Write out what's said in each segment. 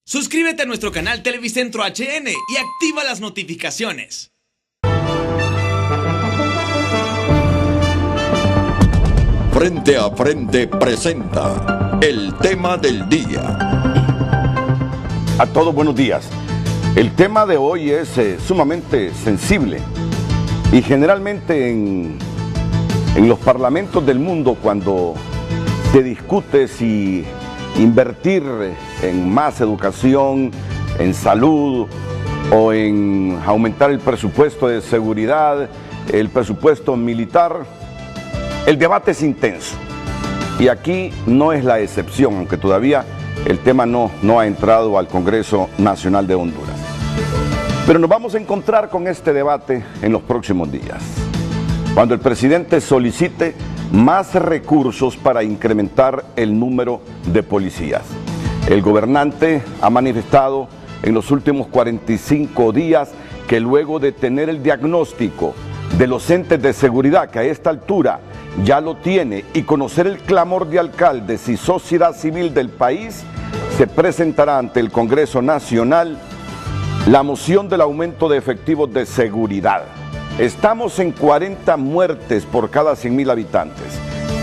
Suscríbete a nuestro canal Televicentro HN y activa las notificaciones. Frente a Frente presenta el tema del día. A todos buenos días. El tema de hoy es sumamente sensible y generalmente en los parlamentos del mundo, cuando se discute si invertir en más educación, en salud o en aumentar el presupuesto de seguridad, el presupuesto militar, el debate es intenso. Y aquí no es la excepción, aunque todavía el tema no ha entrado al Congreso Nacional de Honduras. Pero nos vamos a encontrar con este debate en los próximos días, cuando el presidente solicite más recursos para incrementar el número de policías. El gobernante ha manifestado en los últimos 45 días que luego de tener el diagnóstico de los entes de seguridad, que a esta altura ya lo tiene, y conocer el clamor de alcaldes y sociedad civil del país, se presentará ante el Congreso Nacional la moción del aumento de efectivos de seguridad. Estamos en 40 muertes por cada 100.000 habitantes,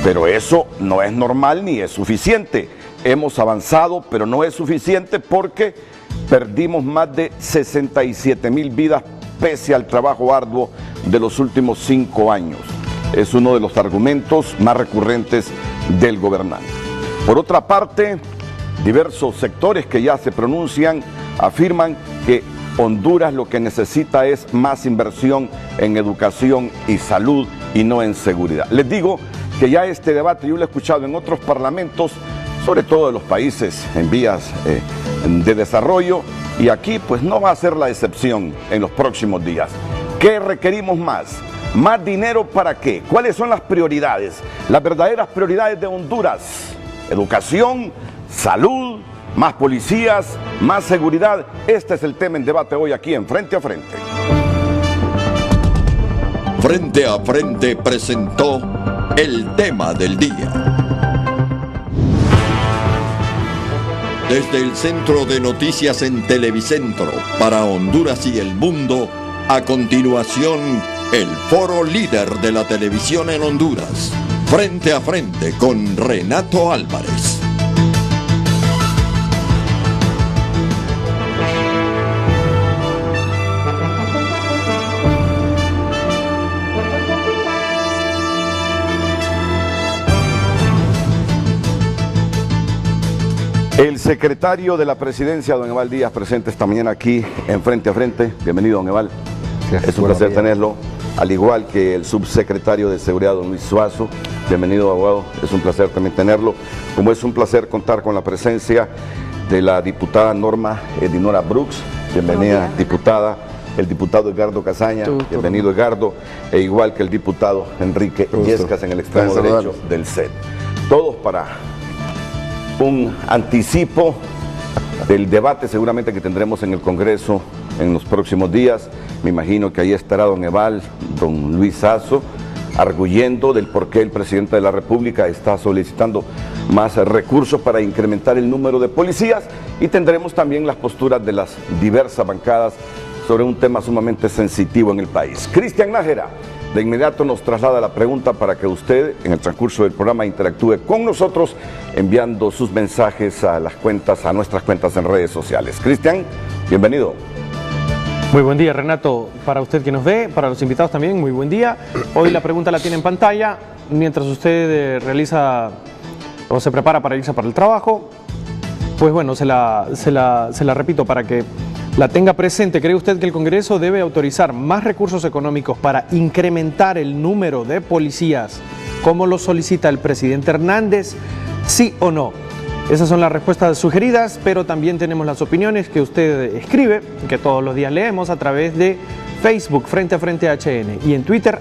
pero eso no es normal ni es suficiente. Hemos avanzado, pero no es suficiente porque perdimos más de 67.000 vidas pese al trabajo arduo de los últimos 5 años. Es uno de los argumentos más recurrentes del gobernante. Por otra parte, diversos sectores que ya se pronuncian afirman que Honduras lo que necesita es más inversión en educación y salud y no en seguridad. Les digo que ya este debate yo lo he escuchado en otros parlamentos, sobre todo de los países en vías de desarrollo, y aquí pues no va a ser la excepción en los próximos días. ¿Qué requerimos más? ¿Más dinero para qué? ¿Cuáles son las prioridades? Las verdaderas prioridades de Honduras: educación, salud, más policías, más seguridad. Este es el tema en debate hoy aquí en Frente a Frente. Frente a Frente presentó el tema del día. Desde el Centro de Noticias en Televicentro para Honduras y el mundo, a continuación, el foro líder de la televisión en Honduras. Frente a Frente con Renato Álvarez. El secretario de la Presidencia, don Eval Díaz, presente esta mañana aquí en Frente a Frente. Bienvenido, don Eval. Es un placer tenerlo, al igual que el subsecretario de Seguridad, don Luis Suazo. Bienvenido, abogado. Es un placer también tenerlo. Como es un placer contar con la presencia de la diputada Norma Edinora Brooks. Bienvenida, diputada. El diputado Edgardo Casaña. Bienvenido, Edgardo. E igual que el diputado Enrique Yescas en el extremo derecho del CED. Todos para un anticipo del debate seguramente que tendremos en el Congreso en los próximos días. Me imagino que ahí estará don Eval, don Luis Sazo, arguyendo del por qué el presidente de la República está solicitando más recursos para incrementar el número de policías, y tendremos también las posturas de las diversas bancadas sobre un tema sumamente sensitivo en el país. Cristian Nájera de inmediato nos traslada la pregunta para que usted en el transcurso del programa interactúe con nosotros enviando sus mensajes a nuestras cuentas en redes sociales. Cristian, bienvenido. Muy buen día, Renato, para usted que nos ve, para los invitados también, muy buen día. Hoy la pregunta la tiene en pantalla, mientras usted realiza o se prepara para irse para el trabajo. Pues bueno, se la repito para que la tenga presente. ¿Cree usted que el Congreso debe autorizar más recursos económicos para incrementar el número de policías, como lo solicita el presidente Hernández? ¿Sí o no? Esas son las respuestas sugeridas, pero también tenemos las opiniones que usted escribe, que todos los días leemos a través de Facebook, Frente a Frente HN, y en Twitter,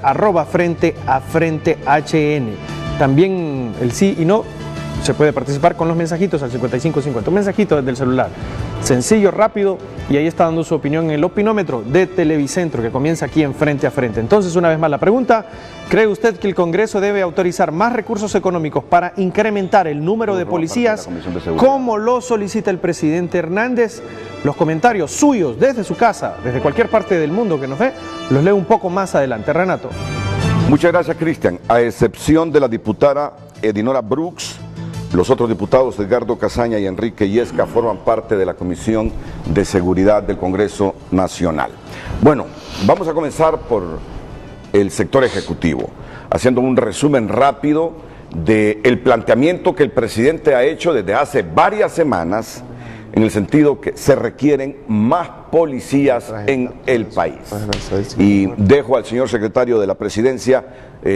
@Frente a Frente HN. También el sí y no se puede participar con los mensajitos al 5550, un mensajito desde el celular. sencillo, rápido, y ahí está dando su opinión en el opinómetro de Televicentro, que comienza aquí en Frente a Frente. Entonces, una vez más la pregunta: ¿cree usted que el Congreso debe autorizar más recursos económicos para incrementar el número de policías, como lo solicita el presidente Hernández? Los comentarios suyos desde su casa, desde cualquier parte del mundo que nos ve, los leo un poco más adelante. Renato. Muchas gracias, Cristian. A excepción de la diputada Edinora Brooks, los otros diputados Edgardo Casaña y Enrique Yesca forman parte de la Comisión de Seguridad del Congreso Nacional. Bueno, vamos a comenzar por el sector ejecutivo, haciendo un resumen rápido del planteamiento que el presidente ha hecho desde hace varias semanas, en el sentido que se requieren más policías en el país. Y dejo al señor secretario de la Presidencia,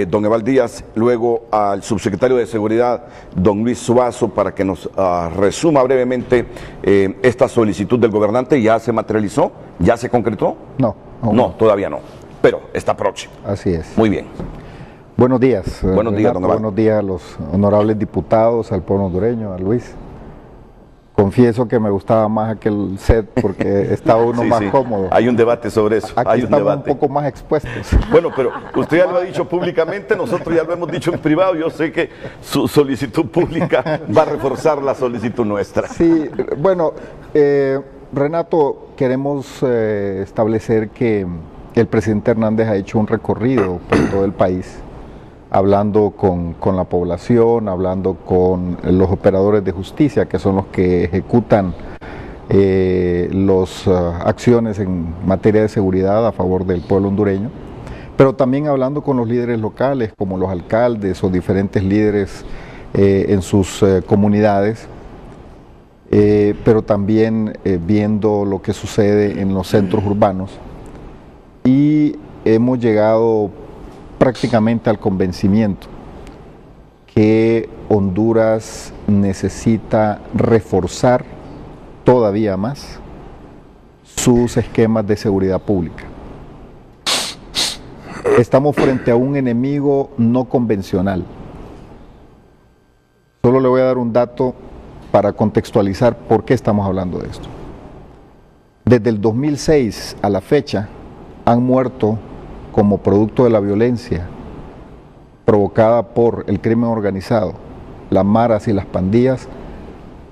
don Eval Díaz, luego al subsecretario de Seguridad, don Luis Suazo, para que nos resuma brevemente esta solicitud del gobernante. ¿Ya se materializó? ¿Ya se concretó? No. No, todavía no, pero está próximo. Así es. Muy bien. Buenos días. Buenos días, don Eval. Buenos días a los honorables diputados, al pueblo hondureño, a Luis. Confieso que me gustaba más aquel set porque estaba uno más cómodo. Hay un debate sobre eso. Aquí estamos un poco más expuestos. Bueno, pero usted ya lo ha dicho públicamente, nosotros ya lo hemos dicho en privado. Yo sé que su solicitud pública va a reforzar la solicitud nuestra. Sí, bueno, Renato, queremos establecer que el presidente Hernández ha hecho un recorrido por todo el país, hablando con la población, hablando con los operadores de justicia, que son los que ejecutan las acciones en materia de seguridad a favor del pueblo hondureño, pero también hablando con los líderes locales, como los alcaldes o diferentes líderes en sus comunidades, pero también viendo lo que sucede en los centros urbanos. Y hemos llegado prácticamente al convencimiento que Honduras necesita reforzar todavía más sus esquemas de seguridad pública. Estamos frente a un enemigo no convencional. Solo le voy a dar un dato para contextualizar por qué estamos hablando de esto. Desde el 2006 a la fecha han muerto, como producto de la violencia provocada por el crimen organizado, las maras y las pandillas,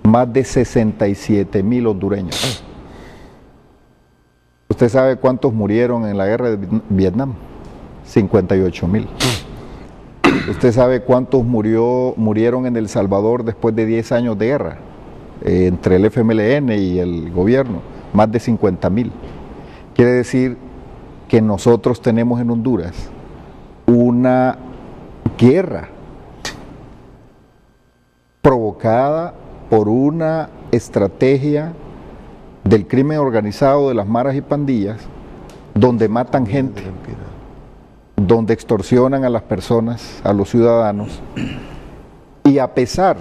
más de 67,000 hondureños. ¿Usted sabe cuántos murieron en la guerra de Vietnam? 58,000. ¿Usted sabe cuántos murieron en El Salvador después de 10 años de guerra? Entre el FMLN y el gobierno, más de 50,000. Quiere decir que nosotros tenemos en Honduras una guerra provocada por una estrategia del crimen organizado, de las maras y pandillas, donde matan gente, donde extorsionan a las personas, a los ciudadanos, y a pesar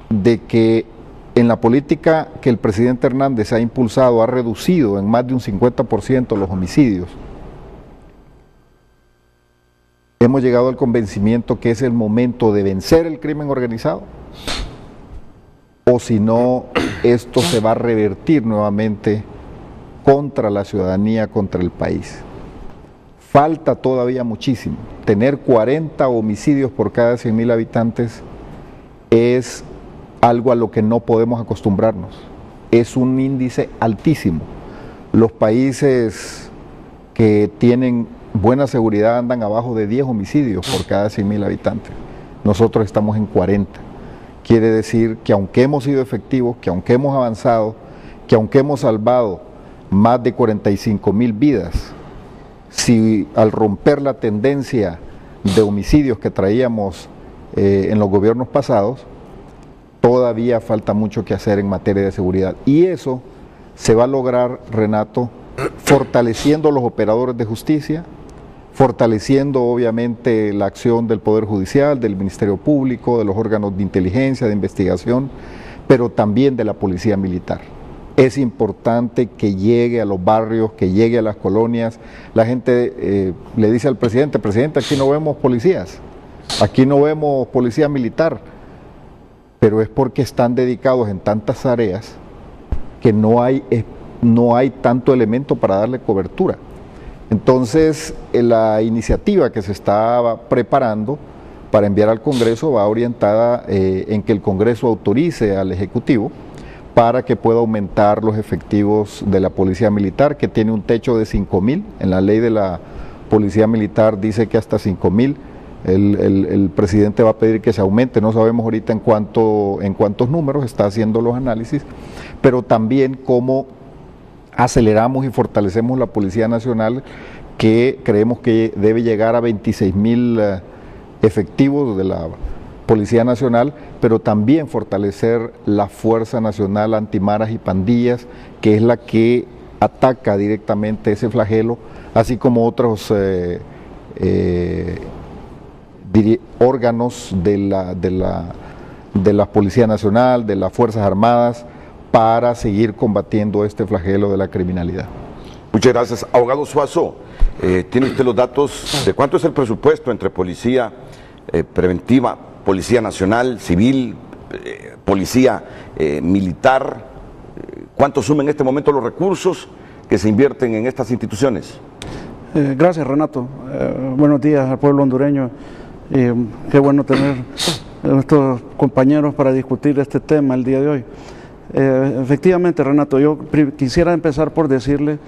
de que en la política que el presidente Hernández ha impulsado ha reducido en más de un 50% los homicidios, hemos llegado al convencimiento que es el momento de vencer el crimen organizado, o si no, esto se va a revertir nuevamente contra la ciudadanía, contra el país. Falta todavía muchísimo. Tener 40 homicidios por cada 100,000 habitantes es algo a lo que no podemos acostumbrarnos. Es un índice altísimo. Los países que tienen buena seguridad andan abajo de 10 homicidios por cada 100,000 habitantes. Nosotros estamos en 40. Quiere decir que aunque hemos sido efectivos, que aunque hemos avanzado, que aunque hemos salvado más de 45,000 vidas, si al romper la tendencia de homicidios que traíamos en los gobiernos pasados, todavía falta mucho que hacer en materia de seguridad. Y eso se va a lograr, Renato, fortaleciendo los operadores de justicia, fortaleciendo obviamente la acción del Poder Judicial, del Ministerio Público, de los órganos de inteligencia, de investigación, pero también de la Policía Militar. Es importante que llegue a los barrios, que llegue a las colonias. La gente le dice al presidente, presidente, aquí no vemos policías, aquí no vemos policía militar, pero es porque están dedicados en tantas áreas que no hay tanto elemento para darle cobertura. Entonces, la iniciativa que se está preparando para enviar al Congreso va orientada en que el Congreso autorice al Ejecutivo para que pueda aumentar los efectivos de la Policía Militar, que tiene un techo de 5.000. En la ley de la Policía Militar dice que hasta 5.000. El presidente va a pedir que se aumente, no sabemos ahorita en cuántos números, está haciendo los análisis, pero también cómo aceleramos y fortalecemos la Policía Nacional, que creemos que debe llegar a 26.000 efectivos de la Policía Nacional, pero también fortalecer la Fuerza Nacional Antimaras y Pandillas, que es la que ataca directamente ese flagelo, así como otros órganos de la Policía Nacional, de las Fuerzas Armadas, para seguir combatiendo este flagelo de la criminalidad. Muchas gracias. Abogado Suazo, ¿tiene usted los datos de cuánto es el presupuesto entre policía preventiva, Policía Nacional, Civil, Policía Militar? ¿Cuánto suman en este momento los recursos que se invierten en estas instituciones? Gracias, Renato. Buenos días al pueblo hondureño. Qué bueno tener estos compañeros para discutir este tema el día de hoy. Efectivamente, Renato, yo quisiera empezar por decirle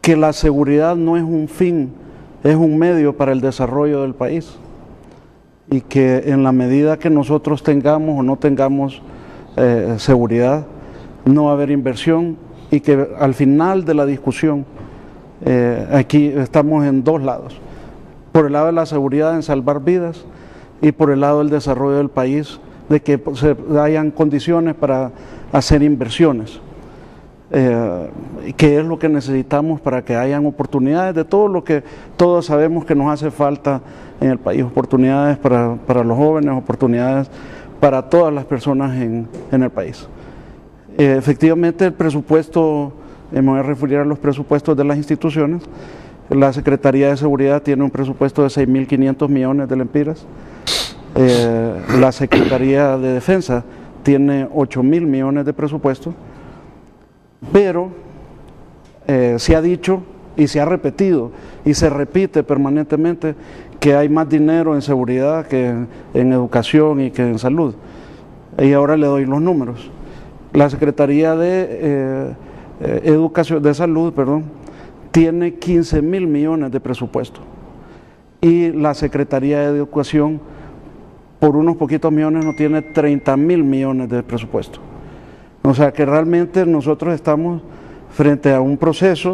que la seguridad no es un fin, es un medio para el desarrollo del país, y que en la medida que nosotros tengamos o no tengamos seguridad, no va a haber inversión, y que al final de la discusión aquí estamos en dos lados: por el lado de la seguridad en salvar vidas, y por el lado del desarrollo del país, de que se hayan condiciones para hacer inversiones, que es lo que necesitamos para que hayan oportunidades de todo lo que todos sabemos que nos hace falta en el país: oportunidades para los jóvenes, oportunidades para todas las personas en el país. Efectivamente, el presupuesto, me voy a referir a los presupuestos de las instituciones. La Secretaría de Seguridad tiene un presupuesto de 6.500 millones de lempiras. La Secretaría de Defensa tiene 8.000 millones de presupuesto, pero se ha dicho y se ha repetido y se repite permanentemente que hay más dinero en seguridad que en educación y que en salud. Y ahora le doy los números. La Secretaría de Salud, tiene 15.000 millones de presupuesto, y la Secretaría de Educación, por unos poquitos millones, no tiene 30.000 millones de presupuesto. O sea que realmente nosotros estamos frente a un proceso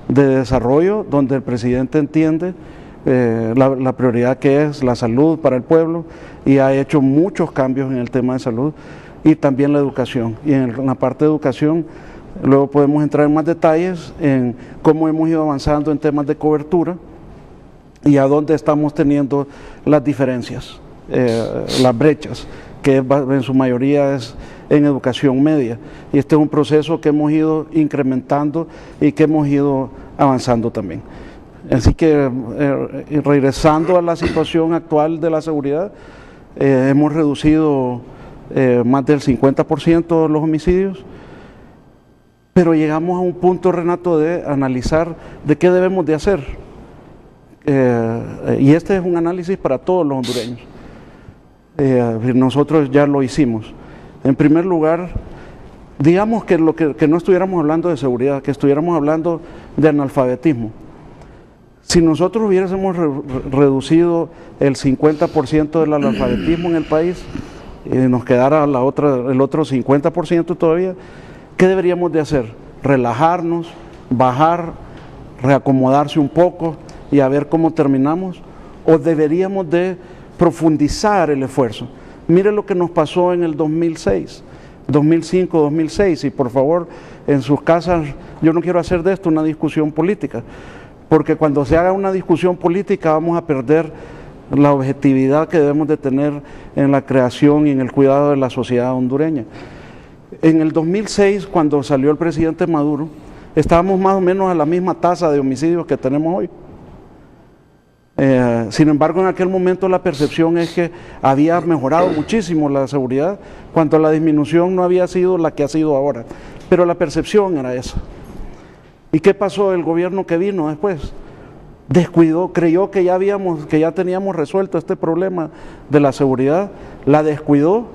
de desarrollo donde el presidente entiende la prioridad que es la salud para el pueblo, y ha hecho muchos cambios en el tema de salud, y también la educación. Y en la parte de educación, luego podemos entrar en más detalles en cómo hemos ido avanzando en temas de cobertura y a dónde estamos teniendo las diferencias, las brechas, que en su mayoría es en educación media. Y este es un proceso que hemos ido incrementando y que hemos ido avanzando también. Así que regresando a la situación actual de la seguridad, hemos reducido más del 50% los homicidios, pero llegamos a un punto, Renato, de analizar de qué debemos de hacer. Y este es un análisis para todos los hondureños. Nosotros ya lo hicimos. En primer lugar, digamos que no estuviéramos hablando de seguridad, que estuviéramos hablando de analfabetismo. Si nosotros hubiésemos reducido el 50% del analfabetismo en el país, nos quedara el otro 50% todavía, ¿qué deberíamos de hacer? Relajarnos, bajar, reacomodarse un poco y a ver cómo terminamos, o deberíamos de profundizar el esfuerzo. Mire lo que nos pasó en el 2006, 2005, 2006, y por favor, en sus casas, yo no quiero hacer de esto una discusión política, porque cuando se haga una discusión política vamos a perder la objetividad que debemos de tener en la creación y en el cuidado de la sociedad hondureña. En el 2006, cuando salió el presidente Maduro, estábamos más o menos a la misma tasa de homicidios que tenemos hoy. Sin embargo, en aquel momento la percepción es que había mejorado muchísimo la seguridad, cuando la disminución no había sido la que ha sido ahora. pero la percepción era esa. ¿Y qué pasó el gobierno que vino después? Descuidó, creyó que ya teníamos resuelto este problema de la seguridad, la descuidó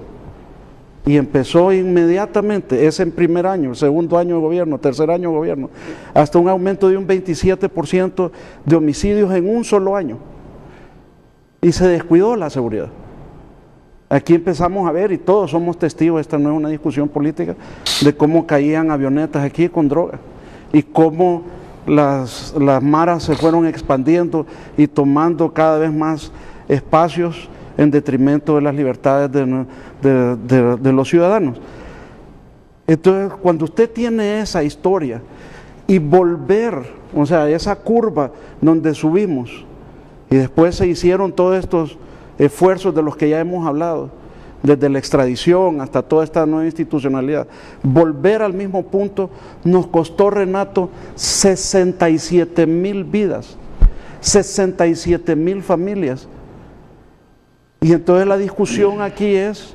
y empezó inmediatamente, ese primer año, el segundo año de gobierno, tercer año de gobierno, hasta un aumento de un 27% de homicidios en un solo año. Y se descuidó la seguridad. Aquí empezamos a ver, y todos somos testigos, esta no es una discusión política, de cómo caían avionetas aquí con droga y cómo las maras se fueron expandiendo y tomando cada vez más espacios en detrimento de las libertades de los ciudadanos. Entonces, cuando usted tiene esa historia y volver, o sea, esa curva donde subimos y después se hicieron todos estos esfuerzos de los que ya hemos hablado, desde la extradición hasta toda esta nueva institucionalidad, volver al mismo punto nos costó, Renato, 67,000 vidas, 67,000 familias. Y entonces la discusión aquí es,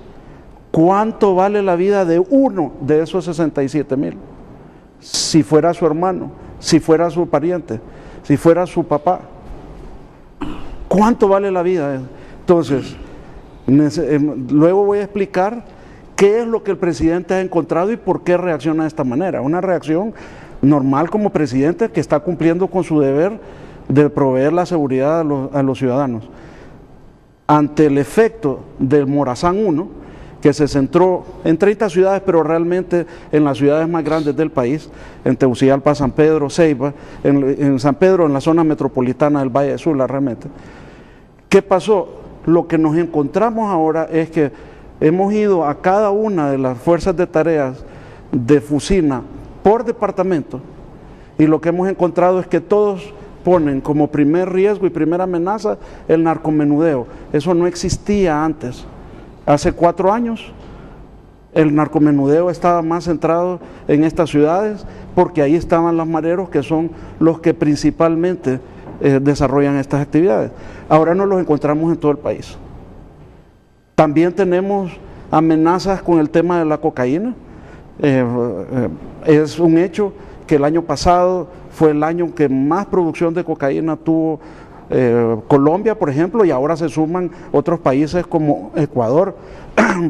¿cuánto vale la vida de uno de esos 67,000? Si fuera su hermano, si fuera su pariente, si fuera su papá, ¿cuánto vale la vida? Entonces, luego voy a explicar qué es lo que el presidente ha encontrado y por qué reacciona de esta manera. Una reacción normal como presidente que está cumpliendo con su deber de proveer la seguridad a los ciudadanos. Ante el efecto del Morazán 1, que se centró en 30 ciudades, pero realmente en las ciudades más grandes del país, en Tegucigalpa, San Pedro, Ceiba, en San Pedro, en la zona metropolitana del Valle de Sula, realmente. ¿Qué pasó? Lo que nos encontramos ahora es que hemos ido a cada una de las fuerzas de tareas de Fusina por departamento y lo que hemos encontrado es que todos ponen como primer riesgo y primera amenaza el narcomenudeo. Eso no existía antes. Hace 4 años el narcomenudeo estaba más centrado en estas ciudades porque ahí estaban los mareros que son los que principalmente desarrollan estas actividades. Ahora no los encontramos en todo el país. También tenemos amenazas con el tema de la cocaína. Es un hecho que el año pasado fue el año que más producción de cocaína tuvo Colombia, por ejemplo, y ahora se suman otros países como Ecuador,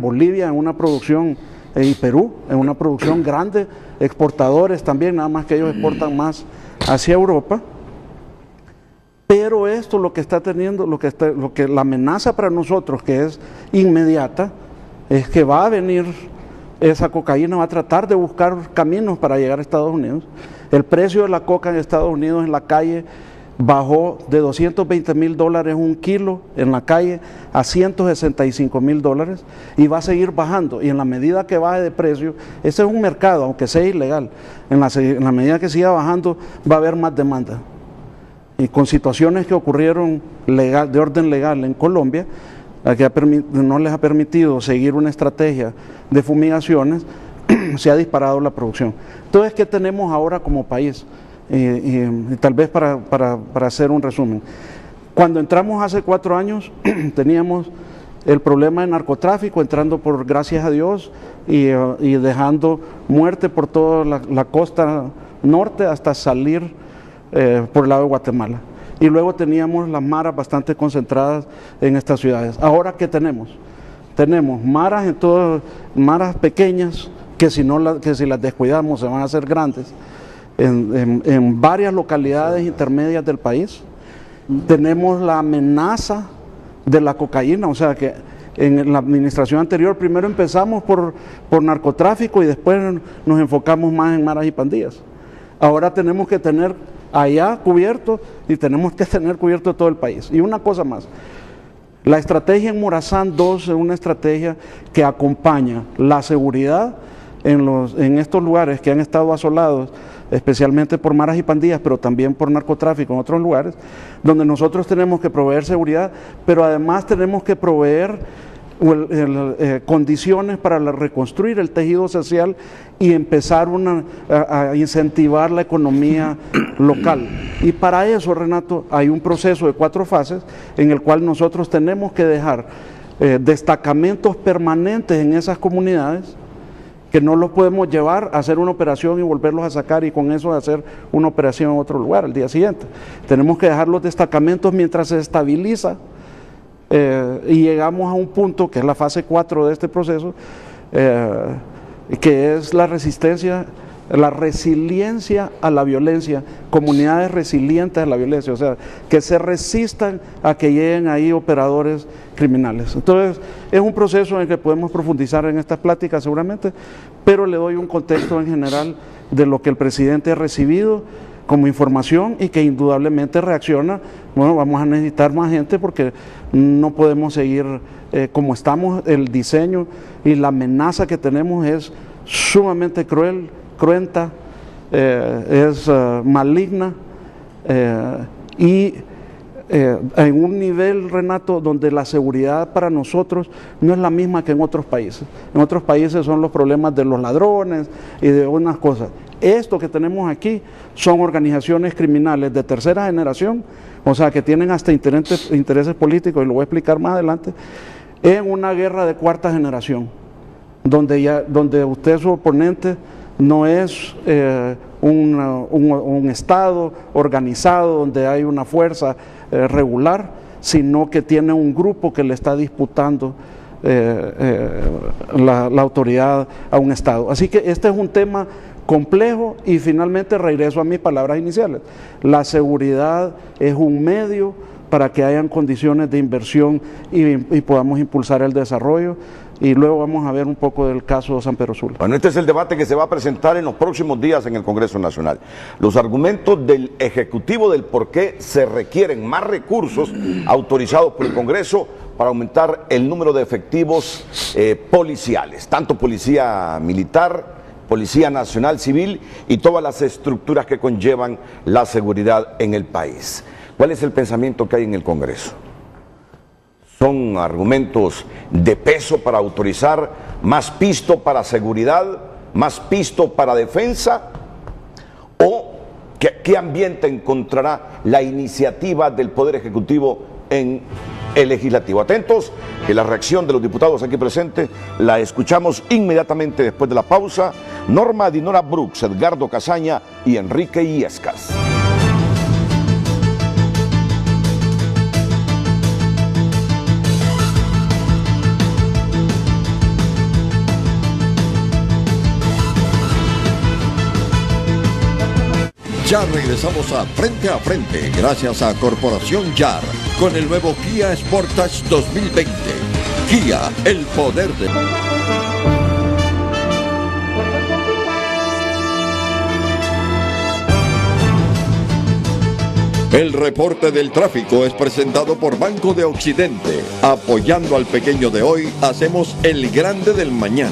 Bolivia en una producción, y Perú en una producción grande, exportadores también, nada más que ellos exportan más hacia Europa. Pero esto lo que está teniendo, la amenaza para nosotros, que es inmediata, es que va a venir esa cocaína, va a tratar de buscar caminos para llegar a Estados Unidos. El precio de la coca en Estados Unidos en la calle bajó de $220,000 un kilo en la calle a $165,000 y va a seguir bajando. Y en la medida que baje de precio, ese es un mercado, aunque sea ilegal, en la medida que siga bajando va a haber más demanda. Y con situaciones que ocurrieron de orden legal en Colombia, que no les ha permitido seguir una estrategia de fumigaciones, se ha disparado la producción. Entonces, ¿qué tenemos ahora como país? Y tal vez para hacer un resumen. Cuando entramos hace 4 años, teníamos el problema de narcotráfico, entrando por, gracias a Dios, y dejando muerte por toda la costa norte hasta salir por el lado de Guatemala. Y luego teníamos las maras bastante concentradas en estas ciudades. Ahora, ¿qué tenemos? Tenemos maras maras pequeñas que si las descuidamos se van a hacer grandes en varias localidades intermedias del país. Tenemos la amenaza de la cocaína, o sea que en la administración anterior primero empezamos por narcotráfico y después nos enfocamos más en maras y pandillas. Ahora tenemos que tener allá cubierto y tenemos que tener cubierto todo el país. Y una cosa más, la estrategia en Morazán 2 es una estrategia que acompaña la seguridad en estos lugares que han estado asolados, especialmente por maras y pandillas, pero también por narcotráfico en otros lugares, donde nosotros tenemos que proveer seguridad, pero además tenemos que proveer condiciones para reconstruir el tejido social y empezar a incentivar la economía local. Y para eso, Renato, hay un proceso de 4 fases en el cual nosotros tenemos que dejar destacamentos permanentes en esas comunidades que no los podemos llevar a hacer una operación y volverlos a sacar y con eso hacer una operación en otro lugar al día siguiente. Tenemos que dejar los destacamentos mientras se estabiliza y llegamos a un punto que es la fase 4 de este proceso, que es la resistencia, la resiliencia a la violencia, comunidades resilientes a la violencia, o sea, que se resistan a que lleguen ahí operadores criminales. Entonces, es un proceso en el que podemos profundizar en estas pláticas seguramente, pero le doy un contexto en general de lo que el presidente ha recibido como información y que indudablemente reacciona. Bueno, vamos a necesitar más gente porque no podemos seguir como estamos. El diseño y la amenaza que tenemos es sumamente cruel, cruenta, es maligna y en un nivel, Renato, donde la seguridad para nosotros no es la misma que en otros países. En otros países son los problemas de los ladrones y de unas cosas. Esto que tenemos aquí son organizaciones criminales de tercera generación, o sea, que tienen hasta intereses políticos, y lo voy a explicar más adelante, en una guerra de cuarta generación, donde usted, su oponente, no es un Estado organizado donde hay una fuerza regular, sino que tiene un grupo que le está disputando la autoridad a un Estado. Así que este es un tema complejo y finalmente regreso a mis palabras iniciales. La seguridad es un medio para que hayan condiciones de inversión y podamos impulsar el desarrollo. Y luego vamos a ver un poco del caso San Pedro Sula. Bueno, este es el debate que se va a presentar en los próximos días en el Congreso Nacional. Los argumentos del Ejecutivo del por qué se requieren más recursos autorizados por el Congreso para aumentar el número de efectivos policiales, tanto policía militar, policía nacional, civil y todas las estructuras que conllevan la seguridad en el país. ¿Cuál es el pensamiento que hay en el Congreso? ¿Son argumentos de peso para autorizar más pisto para seguridad, más pisto para defensa? ¿O qué ambiente encontrará la iniciativa del Poder Ejecutivo en el Legislativo? Atentos, que la reacción de los diputados aquí presentes la escuchamos inmediatamente después de la pausa. Norma Dinora Brooks, Edgardo Casaña y Enrique Illescas. Ya regresamos a Frente, gracias a Corporación YAR, con el nuevo Kia Sportage 2020. Kia, el poder de... El reporte del tráfico es presentado por Banco de Occidente. Apoyando al pequeño de hoy, hacemos el grande del mañana.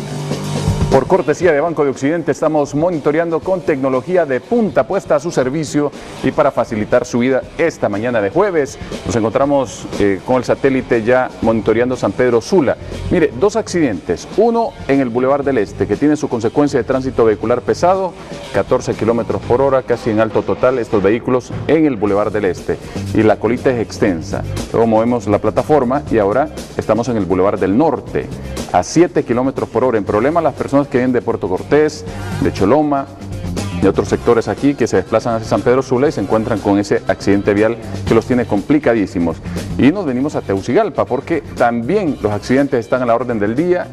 Por cortesía de Banco de Occidente estamos monitoreando con tecnología de punta puesta a su servicio y para facilitar su vida esta mañana de jueves. Nos encontramos con el satélite ya monitoreando San Pedro Sula. Mire, 2 accidentes, uno en el Boulevard del Este que tiene su consecuencia de tránsito vehicular pesado, 14 kilómetros por hora, casi en alto total estos vehículos en el Boulevard del Este y la colita es extensa. Luego movemos la plataforma y ahora estamos en el Boulevard del Norte a 7 kilómetros por hora. En problema las personas que vienen de Puerto Cortés, de Choloma, de otros sectores aquí que se desplazan hacia San Pedro Sula y se encuentran con ese accidente vial que los tiene complicadísimos. Y nos venimos a Tegucigalpa porque también los accidentes están a la orden del día.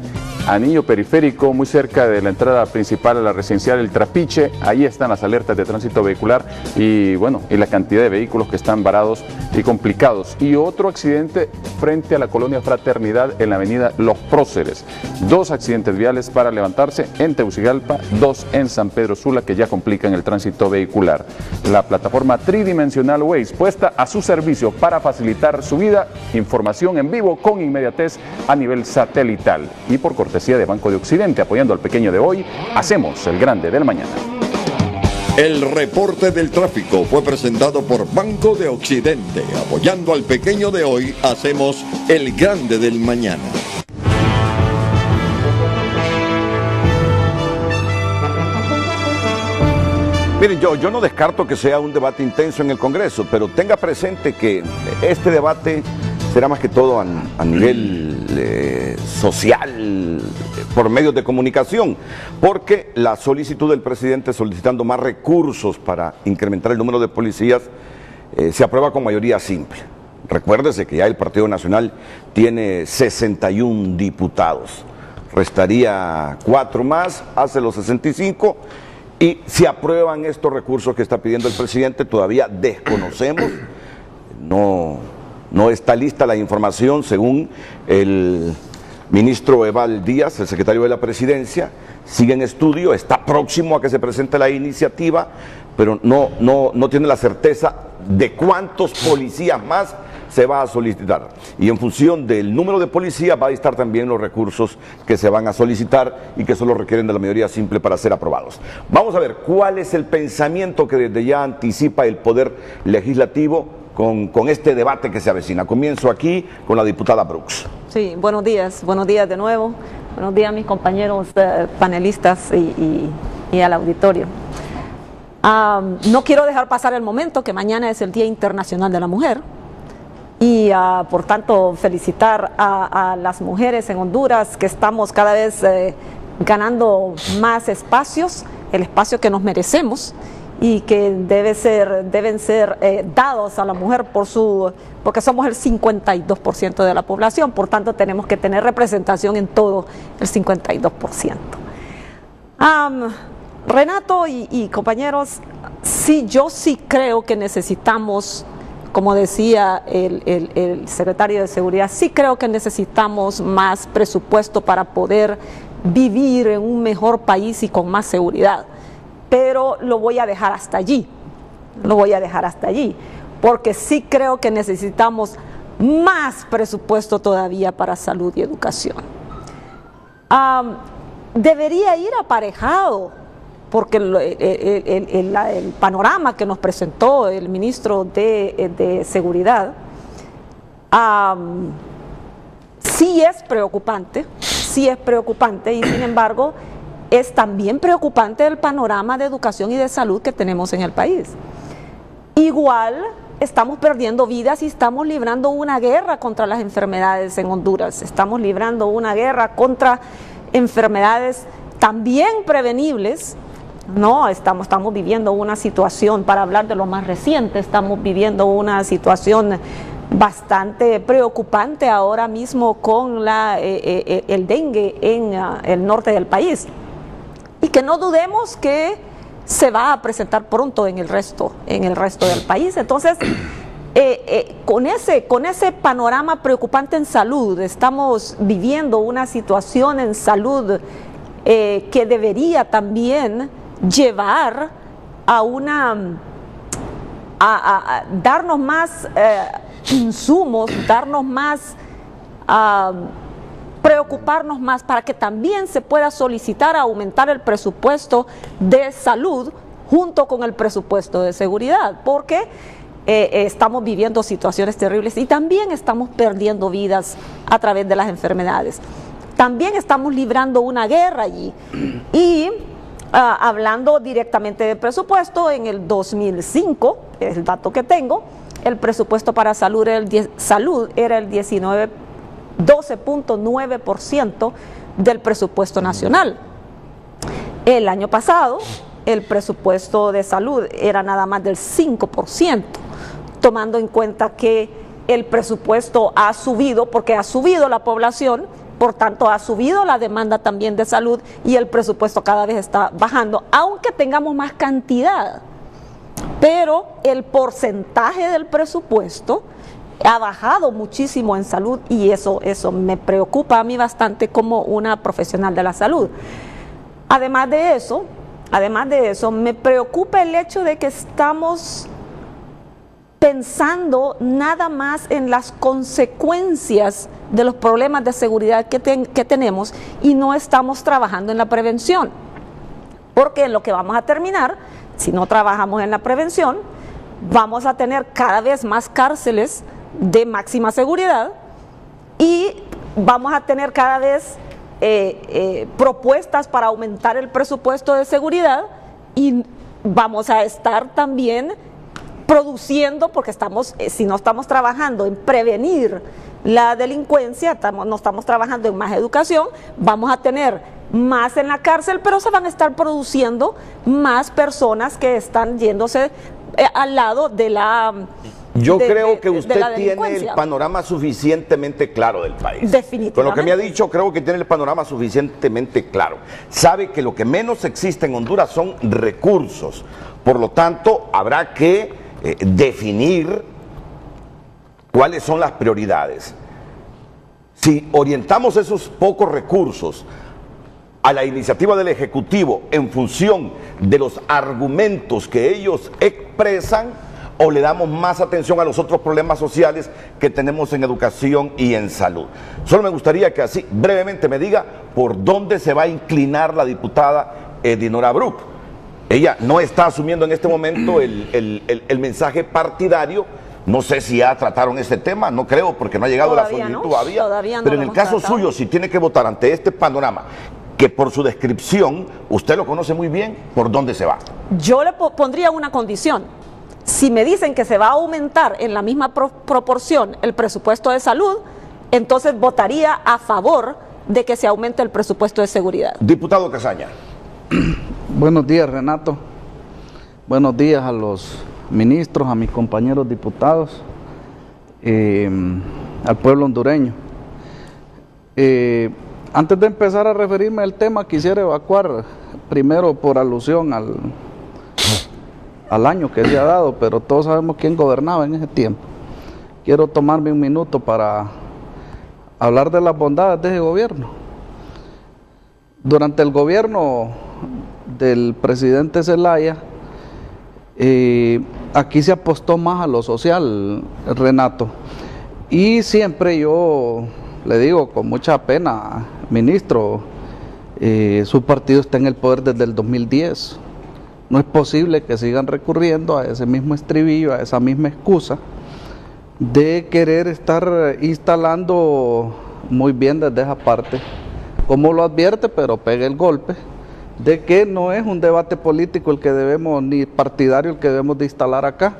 Anillo periférico, muy cerca de la entrada principal a la residencial El Trapiche, ahí están las alertas de tránsito vehicular y bueno, y la cantidad de vehículos que están varados y complicados. Y otro accidente frente a la colonia Fraternidad en la avenida Los Próceres. 2 accidentes viales para levantarse en Tegucigalpa, 2 en San Pedro Sula que ya complican el tránsito vehicular. La plataforma tridimensional Waze puesta a su servicio para facilitar su vida, información en vivo con inmediatez a nivel satelital. Y por cortesía de Banco de Occidente, apoyando al pequeño de hoy, hacemos el grande del mañana. El reporte del tráfico fue presentado por Banco de Occidente. Apoyando al pequeño de hoy, hacemos el grande del mañana. Miren, yo no descarto que sea un debate intenso en el Congreso, pero tenga presente que este debate será más que todo a nivel social, por medios de comunicación, porque la solicitud del presidente solicitando más recursos para incrementar el número de policías se aprueba con mayoría simple. Recuérdese que ya el Partido Nacional tiene 61 diputados, restaría 4 más, hace los 65, y si aprueban estos recursos que está pidiendo el presidente, todavía desconocemos, no está lista la información según el ministro Eval Díaz, el secretario de la Presidencia, sigue en estudio, está próximo a que se presente la iniciativa, pero no tiene la certeza de cuántos policías más se va a solicitar. Y en función del número de policías va a estar también los recursos que se van a solicitar y que solo requieren de la mayoría simple para ser aprobados. Vamos a ver cuál es el pensamiento que desde ya anticipa el Poder Legislativo con este debate que se avecina. Comienzo aquí con la diputada Brooks. Sí, buenos días de nuevo. Buenos días a mis compañeros panelistas y al auditorio. No quiero dejar pasar el momento que mañana es el Día Internacional de la Mujer y por tanto felicitar a las mujeres en Honduras, que estamos cada vez ganando más espacios, el espacio que nos merecemos y que deben ser dados a la mujer porque somos el 52% de la población, por tanto tenemos que tener representación en todo el 52%. Renato y compañeros, yo sí creo que necesitamos, como decía el secretario de Seguridad, sí creo que necesitamos más presupuesto para poder vivir en un mejor país y con más seguridad. Pero lo voy a dejar hasta allí, porque sí creo que necesitamos más presupuesto todavía para salud y educación. Debería ir aparejado, porque el panorama que nos presentó el ministro de Seguridad sí es preocupante, y sin embargo es también preocupante el panorama de educación y de salud que tenemos en el país. Igual estamos perdiendo vidas y estamos librando una guerra contra las enfermedades en Honduras, estamos librando una guerra contra enfermedades también prevenibles. No, estamos viviendo una situación, para hablar de lo más reciente, estamos viviendo una situación bastante preocupante ahora mismo con el dengue en el norte del país, y que no dudemos que se va a presentar pronto en el resto del país. Entonces, con ese panorama preocupante en salud, estamos viviendo una situación en salud que debería también llevar a darnos más insumos, preocuparnos más para que también se pueda solicitar aumentar el presupuesto de salud junto con el presupuesto de seguridad, porque estamos viviendo situaciones terribles y también estamos perdiendo vidas a través de las enfermedades. También estamos librando una guerra allí. Y hablando directamente del presupuesto, en el 2005, es el dato que tengo, el presupuesto para salud era el 12.9% del presupuesto nacional. El año pasado, el presupuesto de salud era nada más del 5%, tomando en cuenta que el presupuesto ha subido, porque ha subido la población, por tanto ha subido la demanda también de salud y el presupuesto cada vez está bajando, aunque tengamos más cantidad. Pero el porcentaje del presupuesto ha bajado muchísimo en salud y eso me preocupa a mí bastante como una profesional de la salud. Además de eso, me preocupa el hecho de que estamos pensando nada más en las consecuencias de los problemas de seguridad que tenemos y no estamos trabajando en la prevención. Porque en lo que vamos a terminar, si no trabajamos en la prevención, vamos a tener cada vez más cárceles de máxima seguridad y vamos a tener cada vez propuestas para aumentar el presupuesto de seguridad y vamos a estar también produciendo, porque si no estamos trabajando en prevenir la delincuencia, no estamos trabajando en más educación, vamos a tener más en la cárcel, pero se van a estar produciendo más personas que están yéndose al lado de la... Yo creo que de usted la tiene el delincuencia. panorama suficientemente claro del país. Definitivamente. Con lo que me ha dicho, creo que tiene el panorama suficientemente claro. Sabe que lo que menos existe en Honduras son recursos. Por lo tanto, habrá que definir cuáles son las prioridades. Si orientamos esos pocos recursos a la iniciativa del Ejecutivo en función de los argumentos que ellos expresan, o le damos más atención a los otros problemas sociales que tenemos en educación y en salud. Solo me gustaría que así brevemente me diga por dónde se va a inclinar la diputada Dinora Bruck. Ella no está asumiendo en este momento el mensaje partidario. No sé si ya trataron este tema, no creo, porque no ha llegado la solicitud todavía. Pero en el caso suyo, si tiene que votar ante este panorama, que por su descripción, usted lo conoce muy bien, ¿por dónde se va? Yo le pondría una condición. Si me dicen que se va a aumentar en la misma proporción el presupuesto de salud, entonces votaría a favor de que se aumente el presupuesto de seguridad. Diputado Casaña. Buenos días, Renato. Buenos días a los ministros, a mis compañeros diputados, al pueblo hondureño. Antes de empezar a referirme al tema, quisiera evacuar primero por alusión al año que se ha dado, pero todos sabemos quién gobernaba en ese tiempo. Quiero tomarme un minuto para hablar de las bondades de ese gobierno. Durante el gobierno del presidente Zelaya, aquí se apostó más a lo social, Renato, y siempre yo le digo con mucha pena, ministro, su partido está en el poder desde el 2010. No es posible que sigan recurriendo a ese mismo estribillo, a esa misma excusa de querer estar instalando muy bien desde esa parte, como lo advierte, pero pega el golpe, de que no es un debate político el que debemos, ni partidario el que debemos de instalar acá.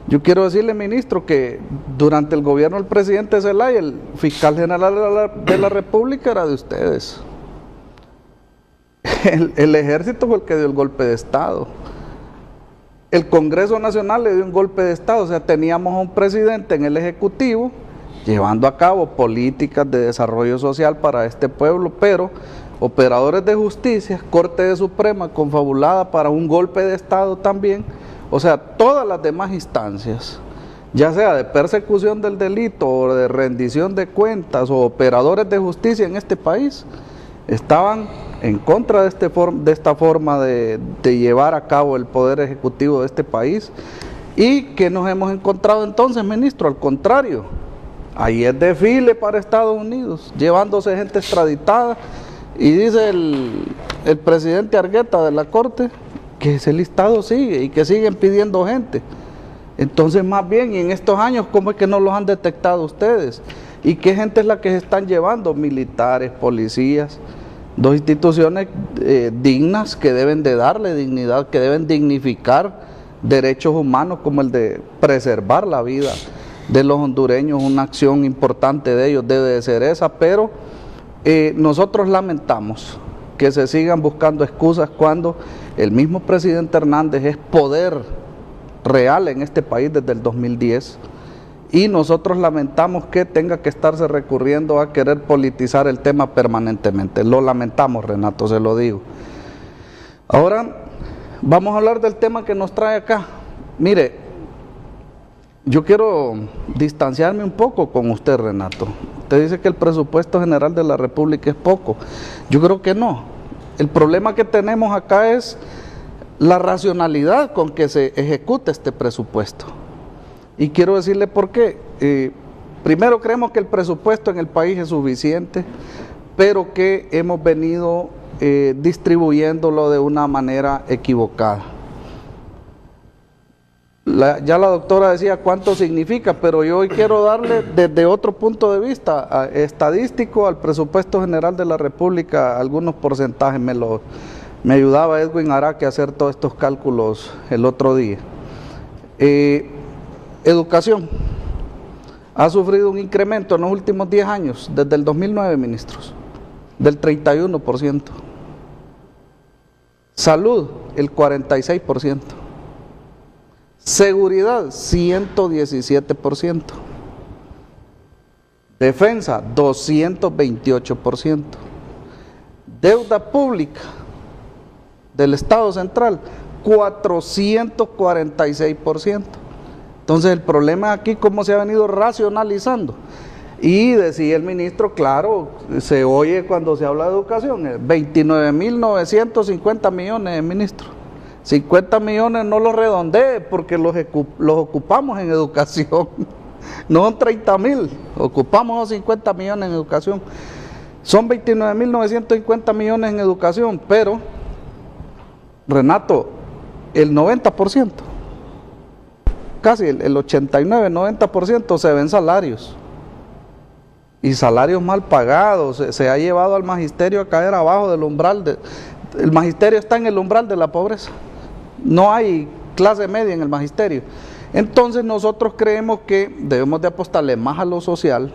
Yo quiero decirle, ministro, que durante el gobierno del presidente Zelaya, el fiscal general de la República era de ustedes. El ejército fue el que dio el golpe de Estado. El Congreso Nacional le dio un golpe de Estado. O sea, teníamos a un presidente en el Ejecutivo llevando a cabo políticas de desarrollo social para este pueblo, pero operadores de justicia, Corte Suprema confabulada para un golpe de Estado también. O sea, todas las demás instancias, ya sea de persecución del delito o de rendición de cuentas o operadores de justicia en este país, estaban en contra de esta forma de llevar a cabo el poder ejecutivo de este país. ¿Y qué nos hemos encontrado entonces, ministro? Al contrario, ahí es desfile para Estados Unidos, llevándose gente extraditada, y dice el presidente Argueta de la Corte que ese listado sigue y que siguen pidiendo gente. Entonces, más bien, y en estos años, ¿cómo es que no los han detectado ustedes? ¿Y qué gente es la que se están llevando? Militares, policías, dos instituciones dignas que deben de darle dignidad, que deben dignificar derechos humanos como el de preservar la vida de los hondureños. Una acción importante de ellos debe de ser esa, pero nosotros lamentamos que se sigan buscando excusas cuando el mismo presidente Hernández es poder real en este país desde el 2010, y nosotros lamentamos que tenga que estarse recurriendo a querer politizar el tema permanentemente. Lo lamentamos, Renato, se lo digo. Ahora vamos a hablar del tema que nos trae acá. Mire, yo quiero distanciarme un poco con usted, Renato. Usted dice que el presupuesto general de la República es poco. Yo creo que no. El problema que tenemos acá es la racionalidad con que se ejecuta este presupuesto. Y quiero decirle por qué. Primero, creemos que el presupuesto en el país es suficiente, pero que hemos venido distribuyéndolo de una manera equivocada. Ya la doctora decía cuánto significa, pero yo hoy quiero darle desde otro punto de vista estadístico al presupuesto general de la República algunos porcentajes. Me ayudaba Edwin Araque a hacer todos estos cálculos el otro día. Educación ha sufrido un incremento en los últimos 10 años, desde el 2009, ministros, del 31%. Salud, el 46%. Seguridad, 117%. Defensa, 228%. Deuda pública del Estado Central, 446%. Entonces el problema aquí, cómo se ha venido racionalizando. Y decía el ministro, claro, se oye cuando se habla de educación, 29.950 millones, ministro. 50 millones no los redondee porque los ocupamos en educación. No son 30.000, ocupamos los 50 millones en educación. Son 29.950 millones en educación, pero, Renato, el 90%, casi el 89-90% se ven salarios. Y salarios mal pagados, se ha llevado al magisterio a caer abajo del umbral. El magisterio está en el umbral de la pobreza. No hay clase media en el magisterio. Entonces nosotros creemos que debemos de apostarle más a lo social,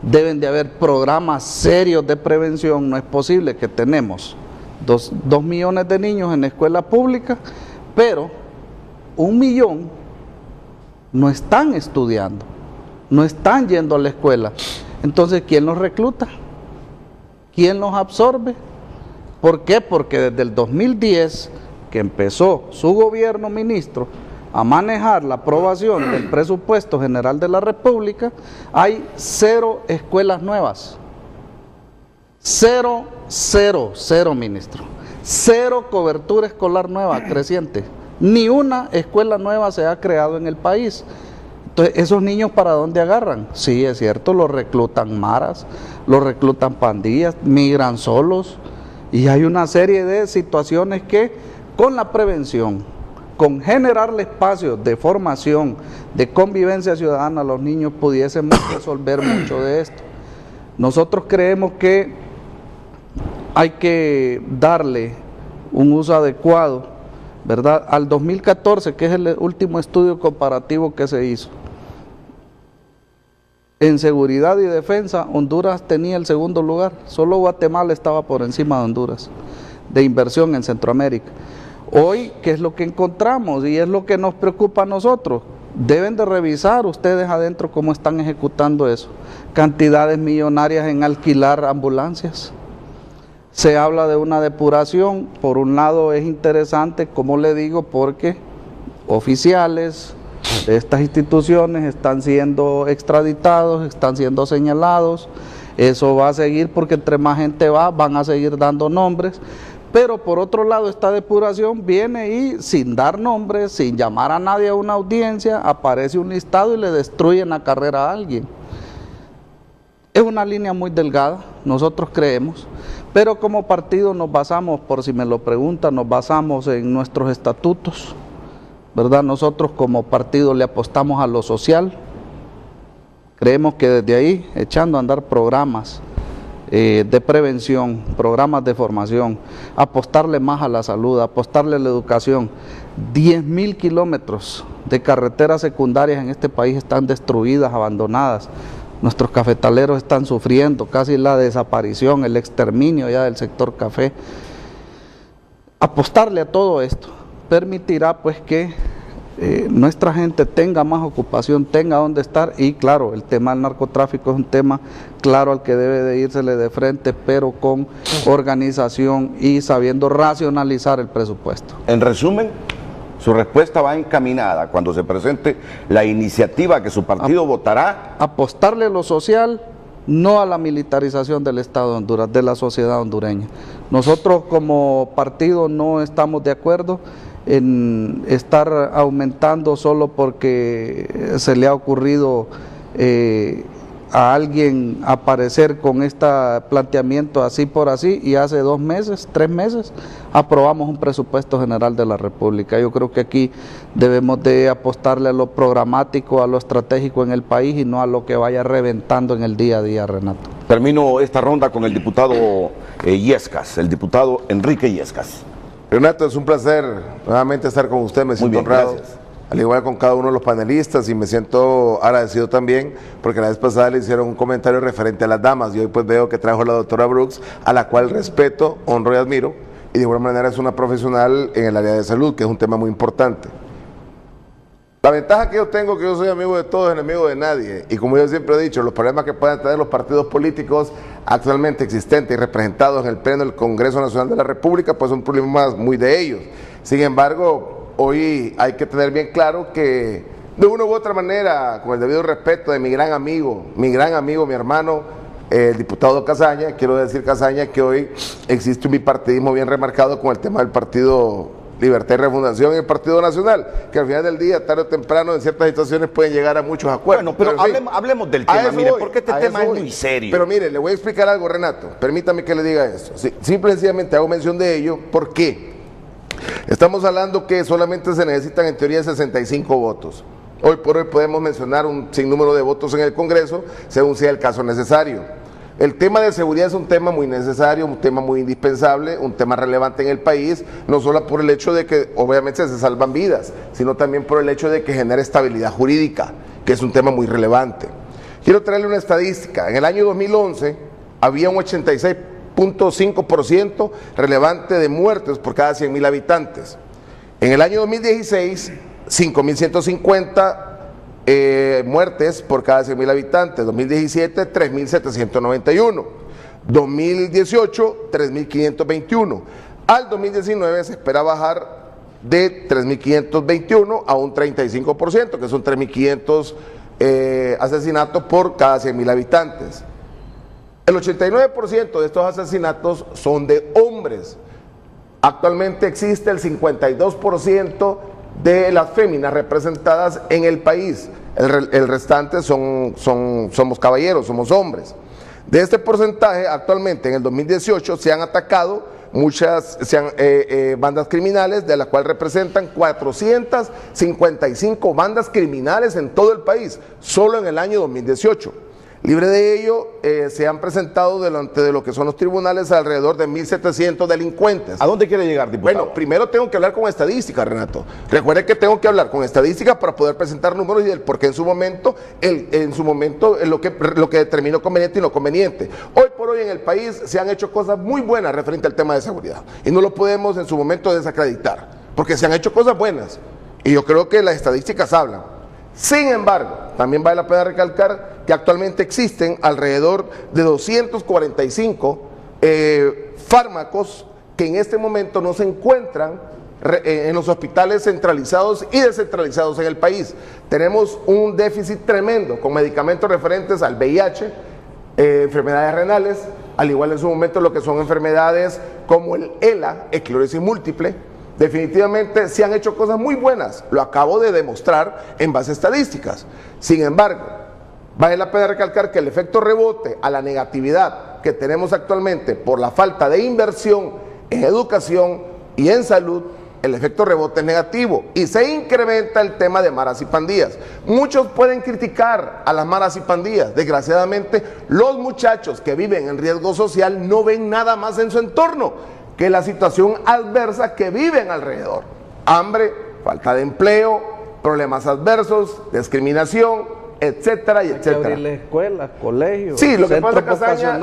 deben de haber programas serios de prevención. No es posible que tenemos 2 millones de niños en la escuela pública, pero 1 millón no están estudiando, no están yendo a la escuela. Entonces, ¿quién los recluta? ¿Quién los absorbe? ¿Por qué? Porque desde el 2010, que empezó su gobierno, ministro, a manejar la aprobación del presupuesto general de la República, hay 0 escuelas nuevas. 0, ministro. 0 cobertura escolar nueva, creciente. Ni una escuela nueva se ha creado en el país. Entonces, ¿esos niños para dónde agarran? Sí, es cierto, los reclutan maras, los reclutan pandillas, migran solos, y hay una serie de situaciones que con la prevención, con generarle espacios de formación, de convivencia ciudadana a los niños, pudiésemos resolver mucho de esto. Nosotros creemos que hay que darle un uso adecuado, ¿verdad? Al 2014, que es el último estudio comparativo que se hizo. En seguridad y defensa, Honduras tenía el segundo lugar, solo Guatemala estaba por encima de Honduras, de inversión en Centroamérica. Hoy, ¿qué es lo que encontramos? Y es lo que nos preocupa a nosotros. Deben de revisar ustedes adentro cómo están ejecutando eso. Cantidades millonarias en alquilar ambulancias. Se habla de una depuración. Por un lado es interesante, como le digo, porque oficiales de estas instituciones están siendo extraditados, están siendo señalados. Eso va a seguir porque entre más gente van a seguir dando nombres. Pero por otro lado, esta depuración viene y sin dar nombres, sin llamar a nadie a una audiencia, aparece un listado y le destruyen la carrera a alguien. Es una línea muy delgada, nosotros creemos, pero como partido nos basamos, por si me lo preguntan, nos basamos en nuestros estatutos, ¿verdad? Nosotros como partido le apostamos a lo social, creemos que desde ahí, echando a andar programas de prevención, programas de formación, apostarle más a la salud, apostarle a la educación. 10.000 kilómetros de carreteras secundarias en este país están destruidas, abandonadas. Nuestros cafetaleros están sufriendo casi la desaparición, el exterminio ya del sector café. Apostarle a todo esto permitirá pues que nuestra gente tenga más ocupación, tenga donde estar, y claro, el tema del narcotráfico es un tema claro al que debe de írsele de frente, pero con organización y sabiendo racionalizar el presupuesto. En resumen, su respuesta va encaminada cuando se presente la iniciativa que su partido votará. Apostarle a lo social, no a la militarización del Estado de Honduras, de la sociedad hondureña. Nosotros como partido no estamos de acuerdo en estar aumentando solo porque se le ha ocurrido a alguien aparecer con este planteamiento así por así, y hace 2 meses, 3 meses, aprobamos un presupuesto general de la República. Yo creo que aquí debemos de apostarle a lo programático, a lo estratégico en el país y no a lo que vaya reventando en el día a día, Renato. Termino esta ronda con el diputado Illescas, el diputado Enrique Illescas. Renato, es un placer nuevamente estar con usted, me siento honrado. Gracias. al igual con cada uno de los panelistas, y me siento agradecido también porque la vez pasada le hicieron un comentario referente a las damas y hoy pues veo que trajo la doctora Brooks, a la cual respeto, honro y admiro, y de igual manera es una profesional en el área de salud, que es un tema muy importante. La ventaja que yo tengo, que yo soy amigo de todos, enemigo de nadie, y como yo siempre he dicho, los problemas que puedan tener los partidos políticos actualmente existentes y representados en el Pleno del Congreso Nacional de la República, pues son problemas muy de ellos. Sin embargo, hoy hay que tener bien claro que de una u otra manera, con el debido respeto de mi gran amigo, mi hermano, el diputado Casaña, quiero decir Casaña que hoy existe un bipartidismo bien remarcado con el tema del Partido Libertad y Refundación y el Partido Nacional, que al final del día, tarde o temprano, en ciertas situaciones pueden llegar a muchos acuerdos. Bueno, pero hablemos del tema, mire, porque este tema es muy serio. Pero mire, le voy a explicar algo, Renato, permítame que le diga esto. Simple y sencillamente hago mención de ello, ¿por qué? Estamos hablando que solamente se necesitan en teoría 65 votos. Hoy por hoy podemos mencionar un sinnúmero de votos en el Congreso, según sea el caso necesario. El tema de seguridad es un tema muy necesario, un tema muy indispensable, un tema relevante en el país, no solo por el hecho de que obviamente se salvan vidas, sino también por el hecho de que genera estabilidad jurídica, que es un tema muy relevante. Quiero traerle una estadística. En el año 2011 había un 86.5% relevante de muertes por cada 100.000 habitantes. En el año 2016, 5.150 muertes por cada 100.000 habitantes, 2017 3.791, 2018 3.521, al 2019 se espera bajar de 3.521 a un 35%, que son 3.500 asesinatos por cada 100.000 habitantes. El 89% de estos asesinatos son de hombres. Actualmente existe el 52% de las féminas representadas en el país. El restante somos caballeros, somos hombres. De este porcentaje, actualmente en el 2018 se han atacado muchas bandas criminales, de las cuales representan 455 bandas criminales en todo el país, solo en el año 2018. Libre de ello, se han presentado delante de lo que son los tribunales alrededor de 1.700 delincuentes. ¿A dónde quiere llegar, diputado? Bueno, primero tengo que hablar con estadísticas, Renato. Recuerde que tengo que hablar con estadísticas para poder presentar números y del por qué en su momento lo que determinó conveniente y no conveniente. Hoy por hoy en el país se han hecho cosas muy buenas referente al tema de seguridad y no lo podemos en su momento desacreditar, porque se han hecho cosas buenas y yo creo que las estadísticas hablan. Sin embargo, también vale la pena recalcar que actualmente existen alrededor de 245 fármacos que en este momento no se encuentran en los hospitales centralizados y descentralizados en el país. Tenemos un déficit tremendo con medicamentos referentes al VIH, enfermedades renales, al igual en su momento lo que son enfermedades como el ELA, esclerosis múltiple. Definitivamente se han hecho cosas muy buenas, lo acabo de demostrar en base a estadísticas. Sin embargo, vale la pena recalcar que el efecto rebote a la negatividad que tenemos actualmente por la falta de inversión en educación y en salud, el efecto rebote es negativo y se incrementa el tema de maras y pandillas. Muchos pueden criticar a las maras y pandillas. Desgraciadamente, los muchachos que viven en riesgo social no ven nada más en su entorno que la situación adversa que viven alrededor. Hambre, falta de empleo, problemas adversos, discriminación, etcétera y etcétera. Hay que abrirle escuelas, colegios, sí, lo que pasa, Casaña,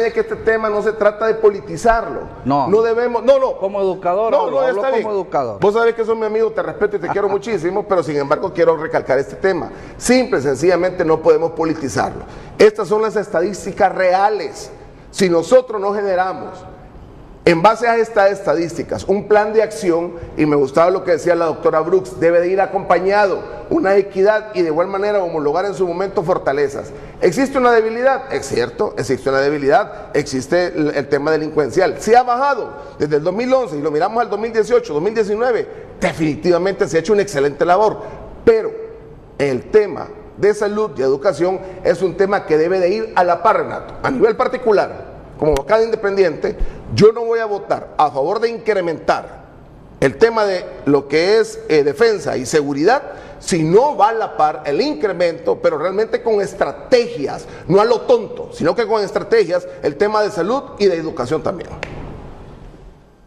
es que este tema no se trata de politizarlo. No debemos, como educador, está bien. como educador. Vos sabés que sos mi amigo, te respeto y te quiero muchísimo, pero sin embargo quiero recalcar este tema. Simple, sencillamente no podemos politizarlo. Estas son las estadísticas reales. Si nosotros no generamos, en base a estas estadísticas, un plan de acción, y me gustaba lo que decía la doctora Brooks, debe de ir acompañado una equidad y de igual manera homologar en su momento fortalezas. ¿Existe una debilidad? Es cierto, existe una debilidad, existe el tema delincuencial. Se ha bajado desde el 2011 y lo miramos al 2018, 2019, definitivamente se ha hecho una excelente labor, pero el tema de salud y educación es un tema que debe de ir a la par, Renato. A nivel particular, como bancada independiente, yo no voy a votar a favor de incrementar el tema de lo que es defensa y seguridad si no va a la par el incremento, pero realmente con estrategias, no a lo tonto, sino que con estrategias, el tema de salud y de educación también.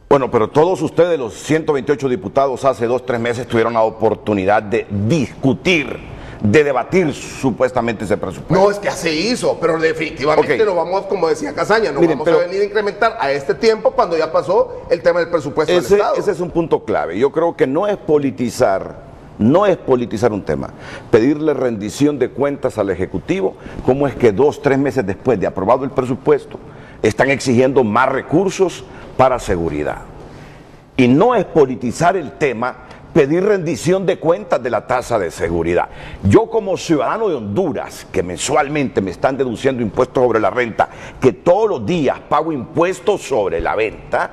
Bueno, pero todos ustedes, los 128 diputados, hace 2 o 3 meses tuvieron la oportunidad de discutir, de debatir supuestamente ese presupuesto. No, es que se hizo, pero definitivamente no vamos, como decía Casaña, no vamos a venir a incrementar a este tiempo cuando ya pasó el tema del presupuesto del Estado. Ese es un punto clave. Yo creo que no es politizar un tema. Pedirle rendición de cuentas al Ejecutivo, cómo es que 2 o 3 meses después de aprobado el presupuesto, están exigiendo más recursos para seguridad. Y no es politizar el tema, pedir rendición de cuentas de la tasa de seguridad. Yo como ciudadano de Honduras, que mensualmente me están deduciendo impuestos sobre la renta, que todos los días pago impuestos sobre la venta,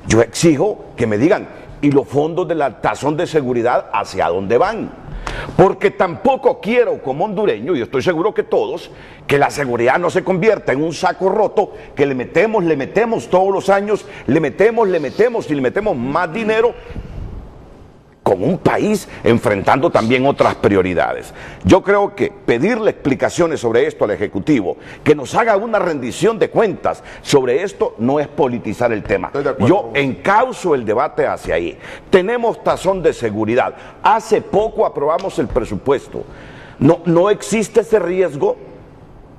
yo exijo que me digan, ¿y los fondos de la tazón de seguridad hacia dónde van? Porque tampoco quiero como hondureño, y estoy seguro que todos, que la seguridad no se convierta en un saco roto que le metemos todos los años, le metemos y le metemos más dinero, con un país enfrentando también otras prioridades. Yo creo que pedirle explicaciones sobre esto al Ejecutivo, que nos haga una rendición de cuentas sobre esto, no es politizar el tema. Yo encauzo el debate hacia ahí. Tenemos tazón de seguridad. Hace poco aprobamos el presupuesto. No existe ese riesgo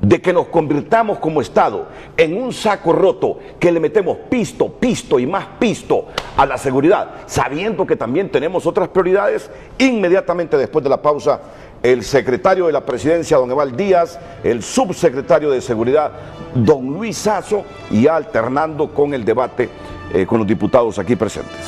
de que nos convirtamos como Estado en un saco roto que le metemos pisto y más pisto a la seguridad, sabiendo que también tenemos otras prioridades. Inmediatamente después de la pausa, el secretario de la Presidencia, don Eval Díaz, el subsecretario de Seguridad, don Luis Sazo, y alternando con el debate con los diputados aquí presentes.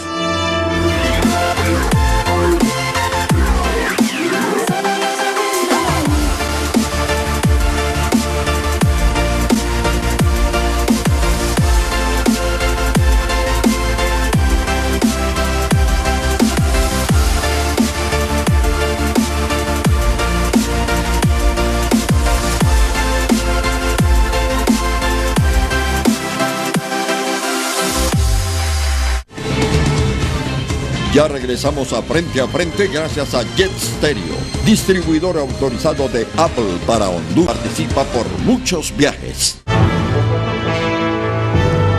Ya regresamos a Frente gracias a Jet Stereo, distribuidor autorizado de Apple para Honduras. Participa por muchos viajes.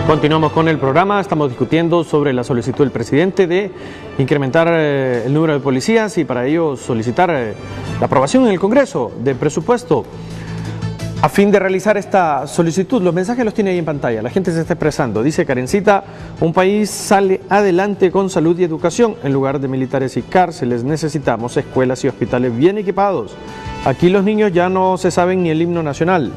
Continuamos con el programa. Estamos discutiendo sobre la solicitud del presidente de incrementar el número de policías y para ello solicitar la aprobación en el Congreso del presupuesto. A fin de realizar esta solicitud, los mensajes los tiene ahí en pantalla, la gente se está expresando. Dice Karencita, un país sale adelante con salud y educación. En lugar de militares y cárceles, necesitamos escuelas y hospitales bien equipados. Aquí los niños ya no se saben ni el himno nacional.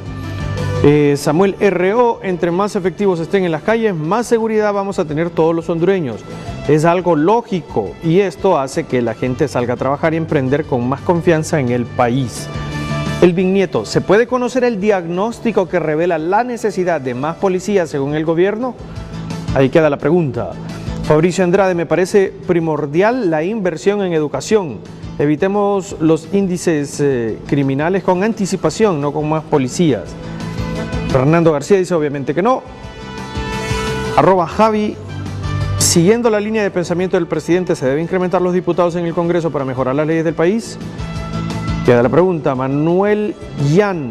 Samuel R.O., entre más efectivos estén en las calles, más seguridad vamos a tener todos los hondureños. Es algo lógico y esto hace que la gente salga a trabajar y emprender con más confianza en el país. Elvin Nieto, ¿se puede conocer el diagnóstico que revela la necesidad de más policías según el gobierno? Ahí queda la pregunta. Fabricio Andrade, me parece primordial la inversión en educación. Evitemos los índices criminales con anticipación, no con más policías. Fernando García dice obviamente que no. @Javi, siguiendo la línea de pensamiento del presidente, ¿se debe incrementar los diputados en el Congreso para mejorar las leyes del país? Queda la pregunta. Manuel Yan,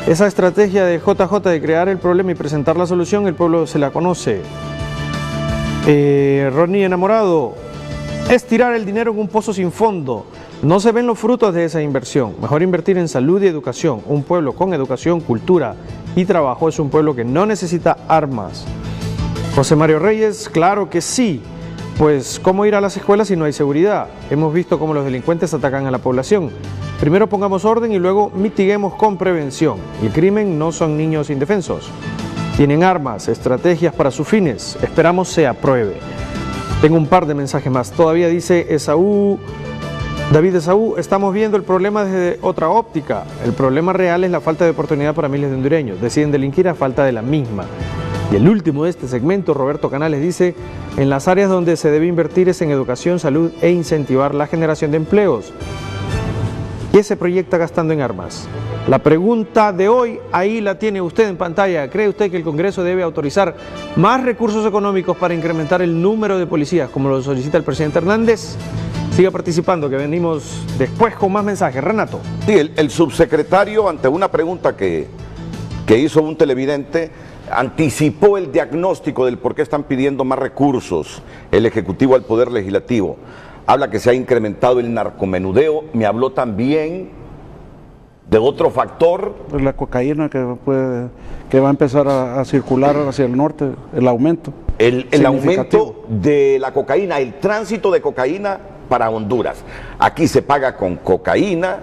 esa estrategia de JJ de crear el problema y presentar la solución, el pueblo se la conoce. Ronnie Enamorado, es tirar el dinero en un pozo sin fondo. No se ven los frutos de esa inversión. Mejor invertir en salud y educación. Un pueblo con educación, cultura y trabajo es un pueblo que no necesita armas. José Mario Reyes, claro que sí. Pues, ¿cómo ir a las escuelas si no hay seguridad? Hemos visto cómo los delincuentes atacan a la población. Primero pongamos orden y luego mitiguemos con prevención. El crimen no son niños indefensos. Tienen armas, estrategias para sus fines. Esperamos se apruebe. Tengo un par de mensajes más. Todavía dice David Esaú, estamos viendo el problema desde otra óptica. El problema real es la falta de oportunidad para miles de hondureños. Deciden delinquir a falta de la misma. Y el último de este segmento, Roberto Canales, dice, en las áreas donde se debe invertir es en educación, salud e incentivar la generación de empleos. ¿Qué se proyecta gastando en armas? La pregunta de hoy, ahí la tiene usted en pantalla. ¿Cree usted que el Congreso debe autorizar más recursos económicos para incrementar el número de policías, como lo solicita el presidente Hernández? Siga participando, que venimos después con más mensajes. Renato. Sí, el subsecretario, ante una pregunta que hizo un televidente, anticipó el diagnóstico del por qué están pidiendo más recursos el Ejecutivo al Poder Legislativo. Habla que se ha incrementado el narcomenudeo, me habló también de otro factor. La cocaína que va a empezar a circular hacia el norte, el aumento. El aumento de la cocaína, el tránsito de cocaína para Honduras. Aquí se paga con cocaína,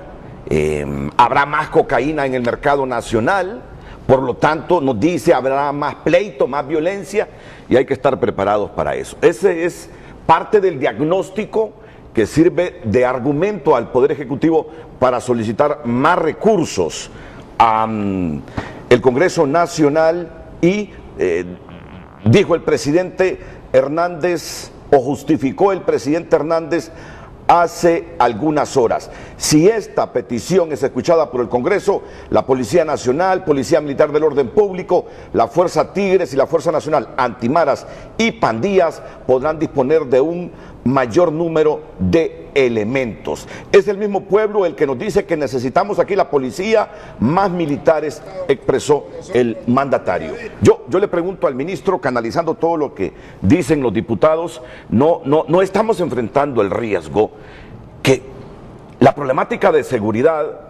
habrá más cocaína en el mercado nacional, por lo tanto nos dice habrá más pleito, más violencia y hay que estar preparados para eso. Ese es parte del diagnóstico que sirve de argumento al Poder Ejecutivo para solicitar más recursos al Congreso Nacional y dijo el presidente Hernández, o justificó el presidente Hernández hace algunas horas. Si esta petición es escuchada por el Congreso, la Policía Nacional, Policía Militar del Orden Público, la Fuerza Tigres y la Fuerza Nacional Antimaras y Pandillas podrán disponer de un mayor número de elementos. Es el mismo pueblo el que nos dice que necesitamos aquí la policía, más militares, expresó el mandatario. Yo le pregunto al ministro, canalizando todo lo que dicen los diputados, no estamos enfrentando el riesgo que la problemática de seguridad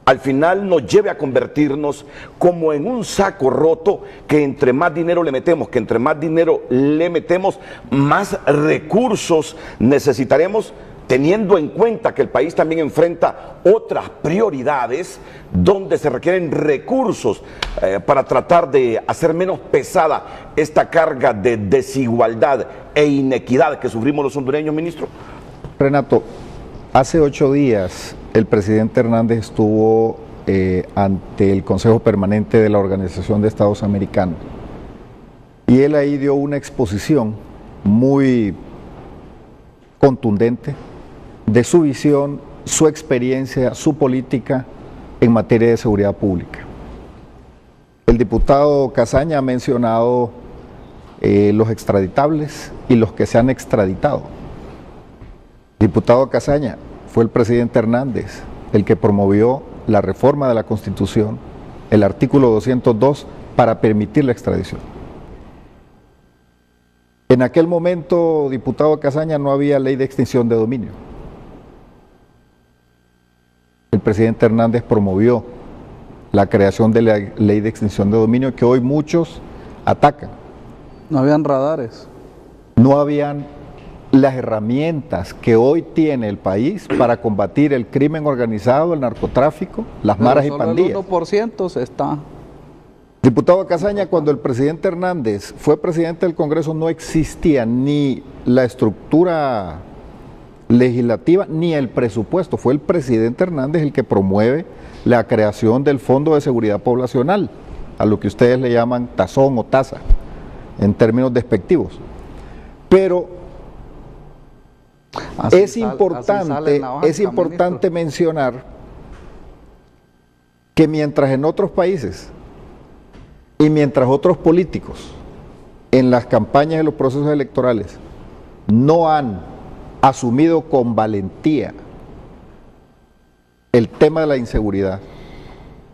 al final nos lleve a convertirnos como en un saco roto que entre más dinero le metemos, más recursos necesitaremos, teniendo en cuenta que el país también enfrenta otras prioridades donde se requieren recursos para tratar de hacer menos pesada esta carga de desigualdad e inequidad que sufrimos los hondureños, ministro. Renato, hace 8 días el presidente Hernández estuvo ante el Consejo Permanente de la Organización de Estados Americanos y él ahí dio una exposición muy contundente de su visión, su experiencia, su política en materia de seguridad pública. El diputado Casaña ha mencionado los extraditables y los que se han extraditado. Diputado Casaña, fue el presidente Hernández el que promovió la reforma de la Constitución, el artículo 202, para permitir la extradición. En aquel momento, diputado Casaña, no había ley de extinción de dominio. El presidente Hernández promovió la creación de la ley de extinción de dominio que hoy muchos atacan. No habían radares. No habían las herramientas que hoy tiene el país para combatir el crimen organizado, el narcotráfico, las maras y pandillas. El 1% está. Diputado Casaña, cuando el presidente Hernández fue presidente del Congreso no existía ni la estructura legislativa ni el presupuesto. Fue el presidente Hernández el que promueve la creación del Fondo de Seguridad Poblacional, a lo que ustedes le llaman tazón o taza, en términos despectivos. Pero es importante mencionar que mientras en otros países y mientras otros políticos en las campañas y los procesos electorales no han asumido con valentía el tema de la inseguridad,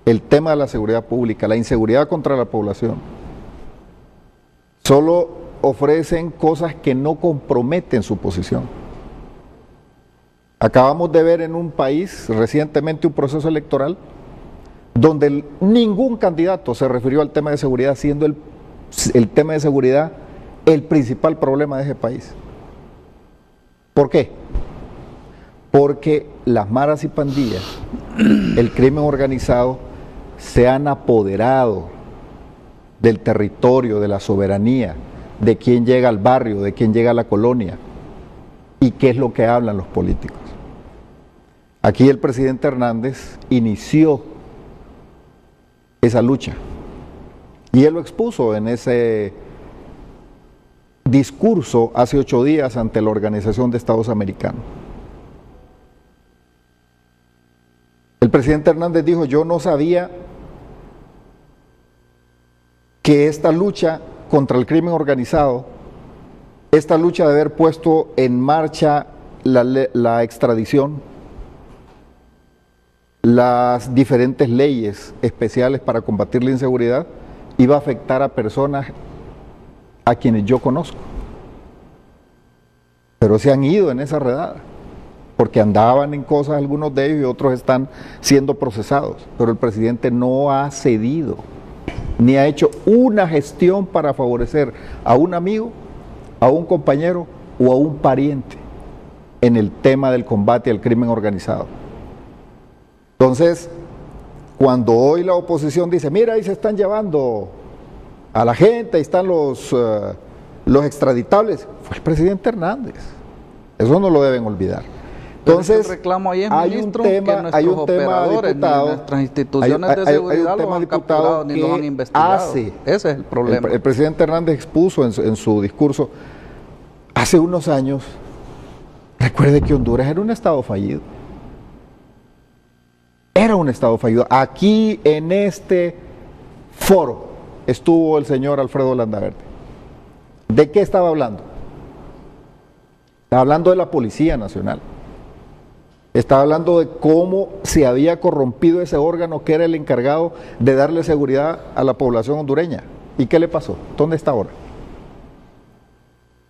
el tema de la seguridad pública, la inseguridad contra la población, solo ofrecen cosas que no comprometen su posición. Acabamos de ver en un país recientemente un proceso electoral donde ningún candidato se refirió al tema de seguridad, siendo el tema de seguridad el principal problema de ese país. ¿Por qué? Porque las maras y pandillas, el crimen organizado, se han apoderado del territorio, de la soberanía, de quién llega al barrio, de quién llega a la colonia y qué es lo que hablan los políticos. Aquí el presidente Hernández inició esa lucha y él lo expuso en ese discurso hace 8 días ante la Organización de Estados Americanos. El presidente Hernández dijo: yo no sabía que esta lucha contra el crimen organizado, esta lucha de haber puesto en marcha la extradición, las diferentes leyes especiales para combatir la inseguridad, iba a afectar a personas a quienes yo conozco. Pero se han ido en esa redada, porque andaban en cosas algunos de ellos y otros están siendo procesados. Pero el presidente no ha cedido, ni ha hecho una gestión para favorecer a un amigo, a un compañero o a un pariente en el tema del combate al crimen organizado. Entonces, cuando hoy la oposición dice, mira, ahí se están llevando a la gente, ahí están los extraditables, fue el presidente Hernández. Eso no lo deben olvidar. Entonces, el reclamo ahí es, hay ministro, un tema, que hay nuestros un tema, operadores, diputado, ni nuestras instituciones de seguridad los han capturado ni los han investigado. Ese es el problema. El presidente Hernández expuso en su discurso, hace unos años, recuerde que Honduras era un estado fallido. Era un estado fallido. Aquí en este foro estuvo el señor Alfredo Landaverde. ¿De qué estaba hablando? Estaba hablando de la Policía Nacional. Estaba hablando de cómo se había corrompido ese órgano que era el encargado de darle seguridad a la población hondureña. ¿Y qué le pasó? ¿Dónde está ahora?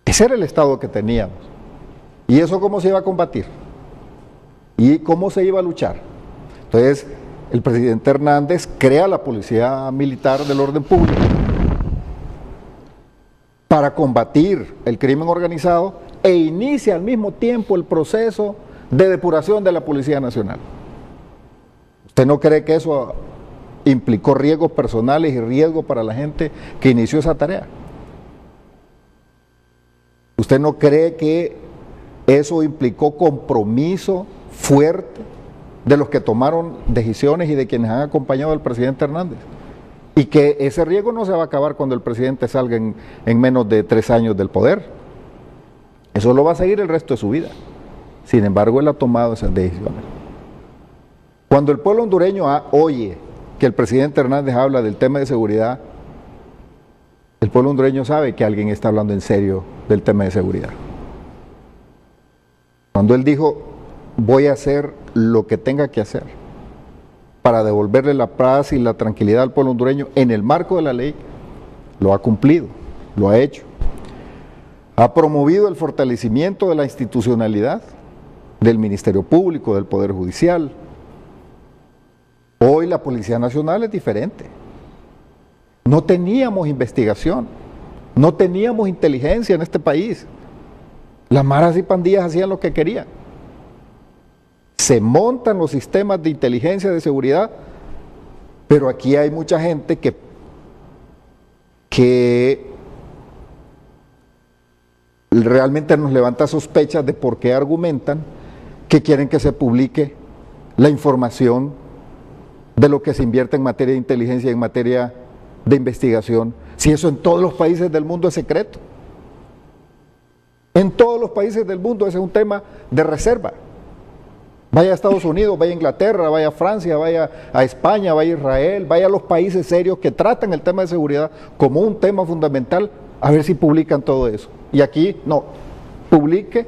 Ese era el estado que teníamos. ¿Y eso cómo se iba a combatir? ¿Y cómo se iba a luchar? Entonces, el presidente Hernández crea la Policía Militar del Orden Público para combatir el crimen organizado e inicia al mismo tiempo el proceso de depuración de la Policía Nacional. ¿Usted no cree que eso implicó riesgos personales y riesgo para la gente que inició esa tarea? ¿Usted no cree que eso implicó compromiso fuerte de los que tomaron decisiones y de quienes han acompañado al presidente Hernández? Y que ese riesgo no se va a acabar cuando el presidente salga en menos de 3 años del poder. Eso lo va a seguir el resto de su vida. Sin embargo, él ha tomado esas decisiones. Cuando el pueblo hondureño oye que el presidente Hernández habla del tema de seguridad, el pueblo hondureño sabe que alguien está hablando en serio del tema de seguridad. Cuando él dijo, voy a hacer lo que tenga que hacer para devolverle la paz y la tranquilidad al pueblo hondureño en el marco de la ley, lo ha cumplido, lo ha hecho. Ha promovido el fortalecimiento de la institucionalidad del Ministerio Público, del Poder Judicial. Hoy la Policía Nacional es diferente. No teníamos investigación, no teníamos inteligencia en este país. Las maras y pandillas hacían lo que querían. Se montan los sistemas de inteligencia de seguridad, pero aquí hay mucha gente que realmente nos levanta sospechas de por qué argumentan que quieren que se publique la información de lo que se invierte en materia de inteligencia y en materia de investigación, si eso en todos los países del mundo es secreto. En todos los países del mundo ese es un tema de reserva. Vaya a Estados Unidos, vaya a Inglaterra, vaya a Francia, vaya a España, vaya a Israel, vaya a los países serios que tratan el tema de seguridad como un tema fundamental, a ver si publican todo eso. Y aquí no, publique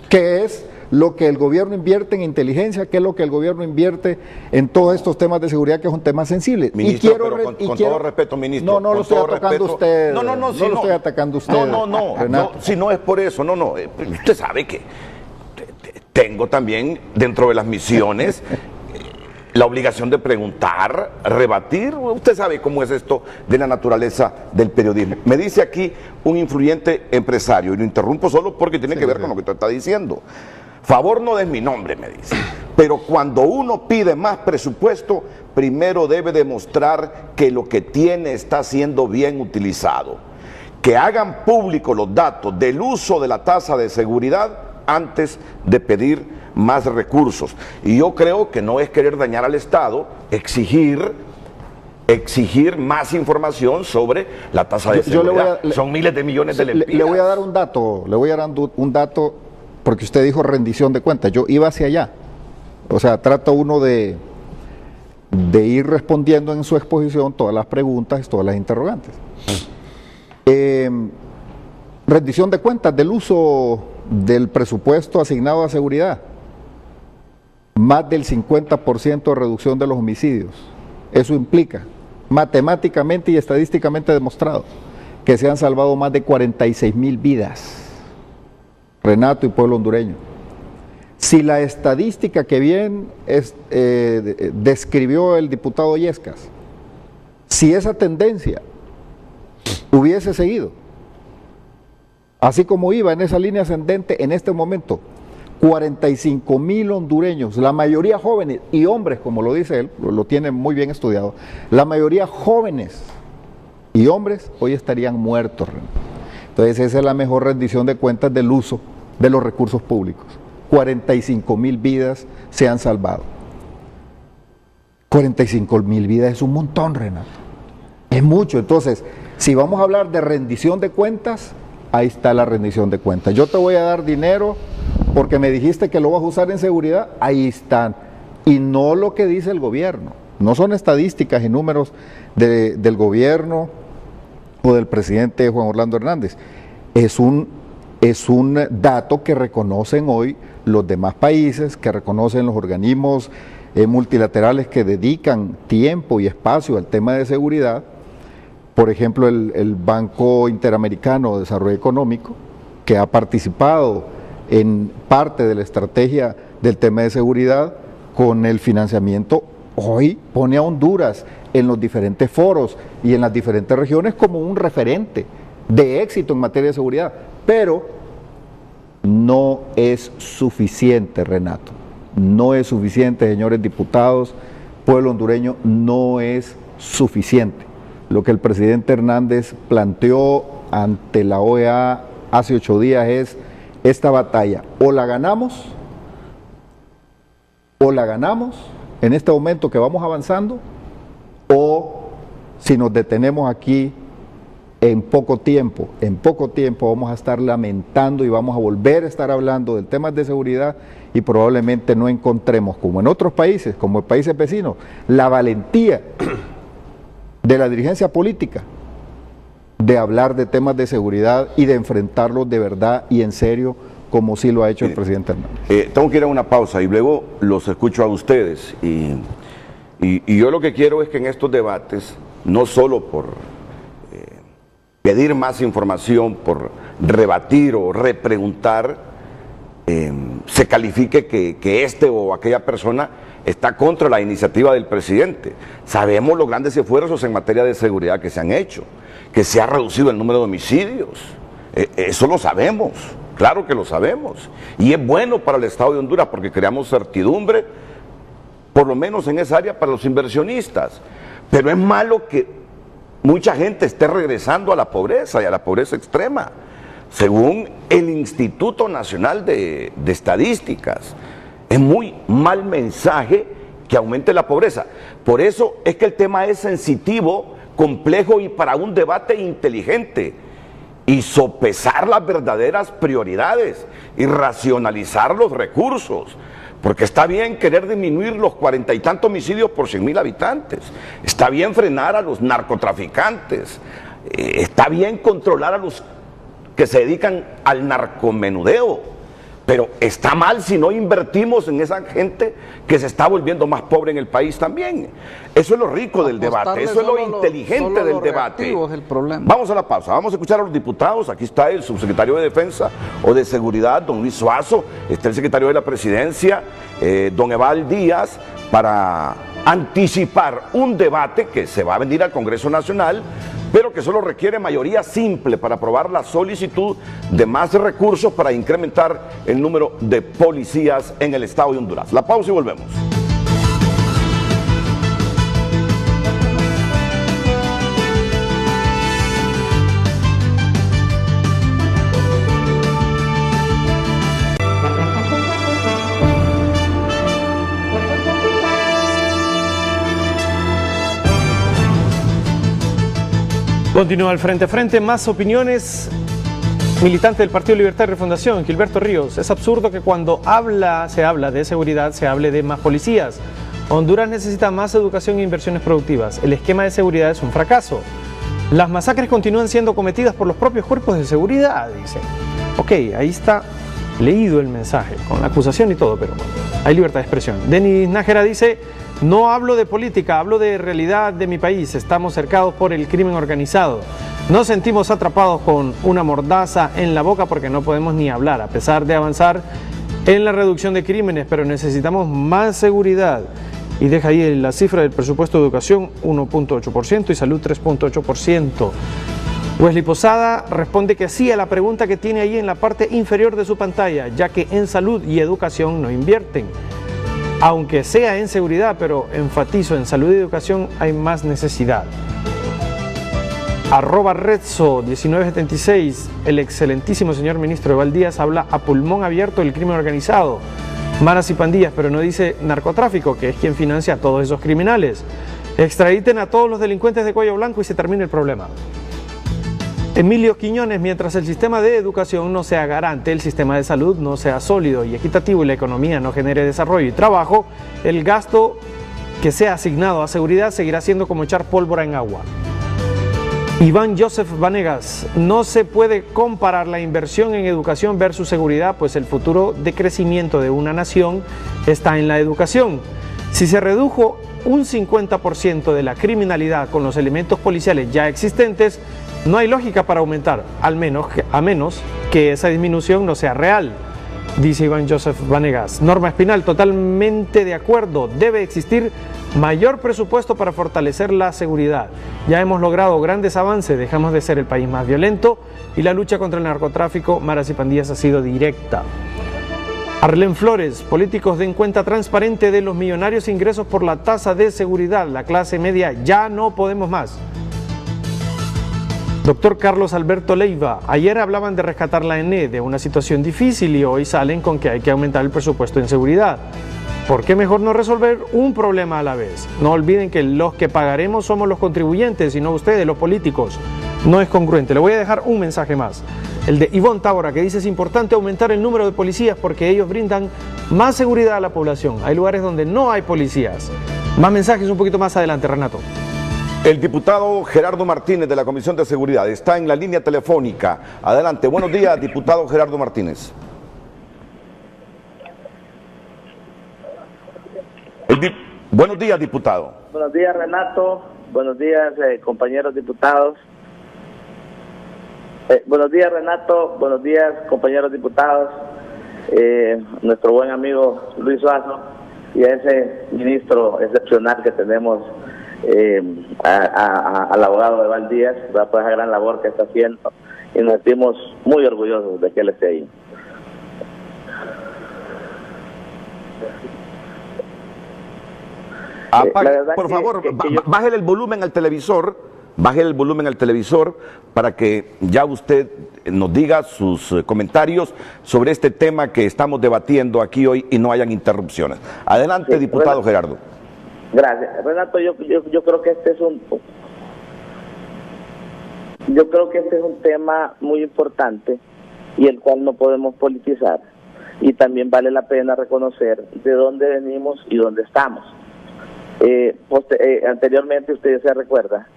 qué es lo que el gobierno invierte en inteligencia, qué es lo que el gobierno invierte en todos estos temas de seguridad, que es un tema sensible. Ministro, y con todo respeto, ministro. No lo estoy atacando a usted. No, lo estoy atacando a usted. No, si no es por eso, usted sabe que tengo también dentro de las misiones la obligación de preguntar, rebatir. Usted sabe cómo es esto de la naturaleza del periodismo. Me dice aquí un influyente empresario, y lo interrumpo solo porque tiene que ver con lo que usted está diciendo. Favor no des mi nombre, me dice. Pero cuando uno pide más presupuesto, primero debe demostrar que lo que tiene está siendo bien utilizado. Que hagan público los datos del uso de la tasa de seguridad antes de pedir más recursos. Y yo creo que no es querer dañar al Estado, exigir más información sobre la tasa de seguridad. Son miles de millones de lempiras. Le voy a dar un dato, porque usted dijo rendición de cuentas. Yo iba hacia allá. O sea, trata uno de ir respondiendo en su exposición todas las preguntas, todas las interrogantes. Rendición de cuentas del uso del presupuesto asignado a seguridad. Más del 50% de reducción de los homicidios. Eso implica matemáticamente y estadísticamente demostrado que se han salvado más de 46,000 vidas, Renato y pueblo hondureño. Si la estadística que bien describió el diputado Yescas, si esa tendencia hubiese seguido, así como iba en esa línea ascendente en este momento, 45,000 hondureños, la mayoría jóvenes y hombres, como lo dice él, lo tiene muy bien estudiado, la mayoría jóvenes y hombres hoy estarían muertos. Entonces esa es la mejor rendición de cuentas del uso de los recursos públicos. 45,000 vidas se han salvado. 45,000 vidas es un montón, Renato. Es mucho. Entonces, si vamos a hablar de rendición de cuentas, ahí está la rendición de cuentas. Yo te voy a dar dinero porque me dijiste que lo vas a usar en seguridad, ahí están. Y no lo que dice el gobierno. No son estadísticas y números del gobierno o del presidente Juan Orlando Hernández. Es un dato que reconocen hoy los demás países, que reconocen los organismos multilaterales que dedican tiempo y espacio al tema de seguridad. Por ejemplo, el Banco Interamericano de Desarrollo Económico, que ha participado en parte de la estrategia del tema de seguridad con el financiamiento, hoy pone a Honduras en los diferentes foros y en las diferentes regiones como un referente de éxito en materia de seguridad. Pero no es suficiente, Renato. No es suficiente, señores diputados, pueblo hondureño, no es suficiente. Lo que el presidente Hernández planteó ante la OEA hace 8 días es esta batalla. O la ganamos en este momento que vamos avanzando, o si nos detenemos aquí, en poco tiempo vamos a estar lamentando y vamos a volver a estar hablando del tema de seguridad y probablemente no encontremos, como en otros países, como en países vecinos, la valentía de la dirigencia política de hablar de temas de seguridad y de enfrentarlos de verdad y en serio, como sí lo ha hecho el presidente Hernández. Tengo que ir a una pausa y luego los escucho a ustedes. Y yo lo que quiero es que en estos debates, no solo por pedir más información, por rebatir o repreguntar, se califique que este o aquella persona está contra la iniciativa del presidente. Sabemos los grandes esfuerzos en materia de seguridad que se han hecho, que se ha reducido el número de homicidios. Eso lo sabemos, claro que lo sabemos. Y es bueno para el Estado de Honduras porque creamos certidumbre, por lo menos en esa área, para los inversionistas. Pero es malo que mucha gente esté regresando a la pobreza y a la pobreza extrema. Según el Instituto Nacional de Estadísticas, es muy mal mensaje que aumente la pobreza. Por eso es que el tema es sensitivo, complejo y para un debate inteligente. Y sopesar las verdaderas prioridades y racionalizar los recursos. Porque está bien querer disminuir los 40 y tantos homicidios por 100,000 habitantes. Está bien frenar a los narcotraficantes. Está bien controlar a los que se dedican al narcomenudeo. Pero está mal si no invertimos en esa gente que se está volviendo más pobre en el país también. Eso es lo rico del debate, eso es lo inteligente del debate. Es el problema. Vamos a la pausa, vamos a escuchar a los diputados. Aquí está el subsecretario de Defensa o de Seguridad, don Luis Suazo. Está el secretario de la Presidencia, don Eval Díaz, para anticipar un debate que se va a venir al Congreso Nacional, pero que solo requiere mayoría simple para aprobar la solicitud de más recursos para incrementar el número de policías en el Estado de Honduras. La pausa y volvemos. Continúa el Frente a Frente, más opiniones. Militante del Partido Libertad y Refundación, Gilberto Ríos. Es absurdo que cuando se habla de seguridad se hable de más policías. Honduras necesita más educación e inversiones productivas. El esquema de seguridad es un fracaso. Las masacres continúan siendo cometidas por los propios cuerpos de seguridad, dice. Ok, ahí está leído el mensaje, con la acusación y todo, pero bueno, hay libertad de expresión. Denis Nájera dice: no hablo de política, hablo de realidad de mi país. Estamos cercados por el crimen organizado. Nos sentimos atrapados con una mordaza en la boca porque no podemos ni hablar, a pesar de avanzar en la reducción de crímenes, pero necesitamos más seguridad. Y deja ahí la cifra del presupuesto de educación, 1.8%, y salud, 3.8%. Wesley Posada responde que sí a la pregunta que tiene ahí en la parte inferior de su pantalla, ya que en salud y educación no invierten. Aunque sea en seguridad, pero enfatizo, en salud y educación hay más necesidad. @Redso1976, el excelentísimo señor ministro Eval Díaz habla a pulmón abierto del crimen organizado, maras y pandillas, pero no dice narcotráfico, que es quien financia a todos esos criminales. Extraditen a todos los delincuentes de cuello blanco y se termina el problema. Emilio Quiñones: mientras el sistema de educación no sea garante, el sistema de salud no sea sólido y equitativo y la economía no genere desarrollo y trabajo, el gasto que sea asignado a seguridad seguirá siendo como echar pólvora en agua. Iván Joseph Vanegas: no se puede comparar la inversión en educación versus seguridad, pues el futuro de crecimiento de una nación está en la educación. Si se redujo un 50% de la criminalidad con los elementos policiales ya existentes, no hay lógica para aumentar, a menos que esa disminución no sea real, dice Iván Joseph Vanegas. Norma Espinal: totalmente de acuerdo, debe existir mayor presupuesto para fortalecer la seguridad. Ya hemos logrado grandes avances, dejamos de ser el país más violento y la lucha contra el narcotráfico, maras y pandillas ha sido directa. Arlén Flores: políticos den cuenta transparente de los millonarios ingresos por la tasa de seguridad, la clase media ya no podemos más. Doctor Carlos Alberto Leiva: ayer hablaban de rescatar la ENE de una situación difícil y hoy salen con que hay que aumentar el presupuesto en seguridad. ¿Por qué mejor no resolver un problema a la vez? No olviden que los que pagaremos somos los contribuyentes y no ustedes, los políticos. No es congruente. Le voy a dejar un mensaje más, el de Ivonne Tábora, que dice: es importante aumentar el número de policías porque ellos brindan más seguridad a la población. Hay lugares donde no hay policías. Más mensajes un poquito más adelante, Renato. El diputado Gerardo Martínez de la Comisión de Seguridad está en la línea telefónica. Adelante. Buenos días, diputado Gerardo Martínez. Buenos días, diputado. Buenos días, Renato. Buenos días, compañeros diputados. Buenos días, Renato. Buenos días, compañeros diputados. Nuestro buen amigo Luis Suazo y a ese ministro excepcional que tenemos, al abogado Eval Díaz, por esa gran labor que está haciendo, y nos sentimos muy orgullosos de que él esté ahí. Por favor, bájele el volumen al televisor, para que ya usted nos diga sus comentarios sobre este tema que estamos debatiendo aquí hoy y no hayan interrupciones. Adelante, diputado Gerardo. Gracias, Renato. Yo creo que este es un tema muy importante y el cual no podemos politizar, y también vale la pena reconocer de dónde venimos y dónde estamos. Anteriormente, usted se recuerda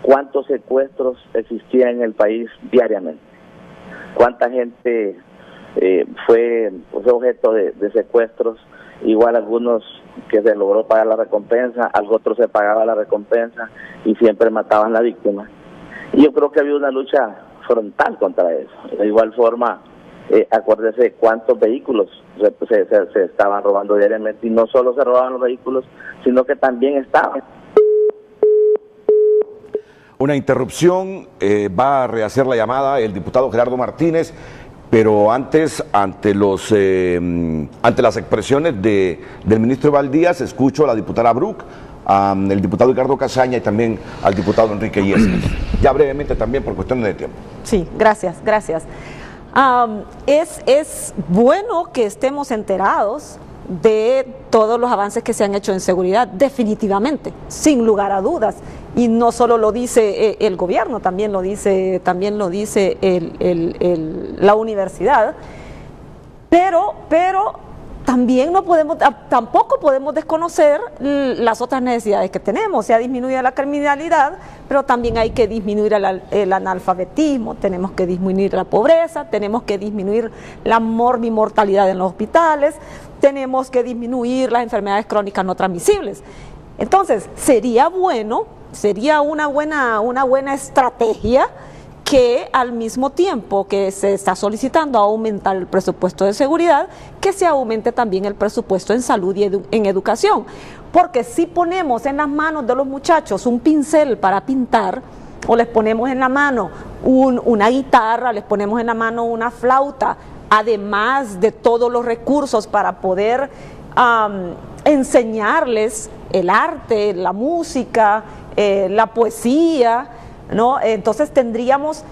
cuántos secuestros existían en el país diariamente, cuánta gente fue objeto de secuestros, igual algunos que se logró pagar la recompensa, algo otros se pagaba la recompensa y siempre mataban a la víctima. Y yo creo que había una lucha frontal contra eso. De igual forma, acuérdese cuántos vehículos se estaban robando diariamente, y no solo se robaban los vehículos, sino que también estaban. Una interrupción, va a rehacer la llamada el diputado Gerardo Martínez, pero antes, ante las expresiones del ministro Eval Díaz, escucho a la diputada Bruck, al diputado Ricardo Casaña y también al diputado Enrique Yescas. Ya brevemente también por cuestiones de tiempo. Sí, gracias. Es bueno que estemos enterados de todos los avances que se han hecho en seguridad, definitivamente, sin lugar a dudas. Y no solo lo dice el gobierno, también lo dice la universidad. Pero también tampoco podemos desconocer las otras necesidades que tenemos. Se ha disminuido la criminalidad, pero también hay que disminuir el analfabetismo, tenemos que disminuir la pobreza, tenemos que disminuir la morbimortalidad en los hospitales, tenemos que disminuir las enfermedades crónicas no transmisibles. Entonces, sería una buena estrategia que al mismo tiempo que se está solicitando aumentar el presupuesto de seguridad, que se aumente también el presupuesto en salud y en educación. Porque si ponemos en las manos de los muchachos un pincel para pintar, o les ponemos en la mano una guitarra, les ponemos en la mano una flauta, además de todos los recursos para poder enseñarles el arte, la música, la poesía, ¿no? Entonces tendríamos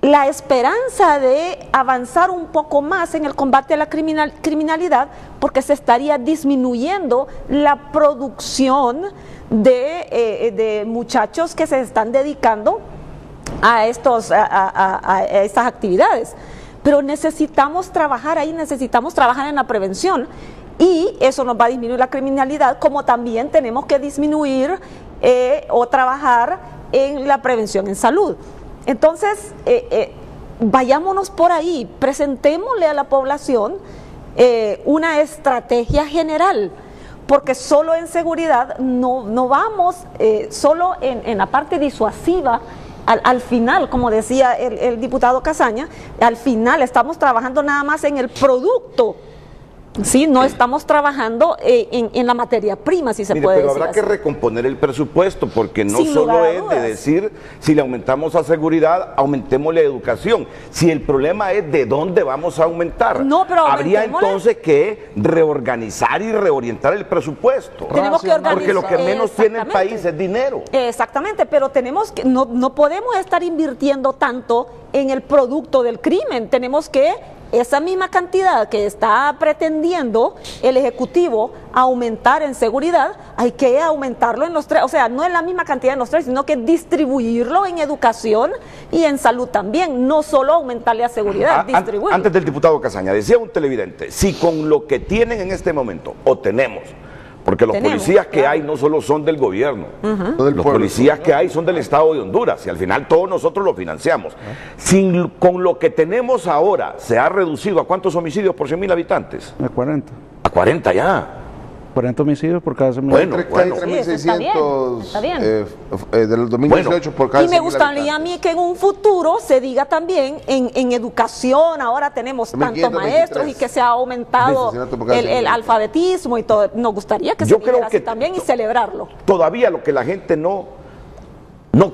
la esperanza de avanzar un poco más en el combate a la criminalidad, porque se estaría disminuyendo la producción de muchachos que se están dedicando a estas actividades. Pero necesitamos trabajar ahí, necesitamos trabajar en la prevención, y eso nos va a disminuir la criminalidad, como también tenemos que disminuir o trabajar en la prevención en salud. Entonces, vayámonos por ahí, presentémosle a la población una estrategia general, porque solo en seguridad no vamos, solo en la parte disuasiva. Al final, como decía el diputado Casaña, al final estamos trabajando nada más en el producto. Sí, no estamos trabajando en la materia prima, si se puede decir. Pero habrá que recomponer el presupuesto, porque no Sin solo es dudas. de decir, si le aumentamos a seguridad, aumentémosle a educación. Si el problema es de dónde vamos a aumentar, no, pero habría entonces que reorganizar y reorientar el presupuesto. Tenemos que organizar, porque lo que menos tiene el país es dinero. Exactamente, pero no podemos estar invirtiendo tanto en el producto del crimen. Tenemos que esa misma cantidad que está pretendiendo el Ejecutivo aumentar en seguridad, hay que aumentarlo en los tres, o sea, no es la misma cantidad en los tres, sino que distribuirlo en educación y en salud también, no solo aumentarle a seguridad, distribuirlo. Antes del diputado Casaña, decía un televidente, si con lo que tienen en este momento, o tenemos, porque los policías que hay no solo son del gobierno, los policías que hay son del Estado de Honduras, y al final todos nosotros los financiamos. Con lo que tenemos ahora, ¿se ha reducido a cuántos homicidios por 100.000 habitantes? A 40. A 40 ya. 40 homicidios por cada 100.000. Bueno, bueno. 3.600 del 2018 por cada 100.000 Y me gustaría a mí que en un futuro se diga también en educación, ahora tenemos tantos maestros y que se ha aumentado el alfabetismo y todo. Nos gustaría que se dijera así también y celebrarlo. Todavía lo que la gente no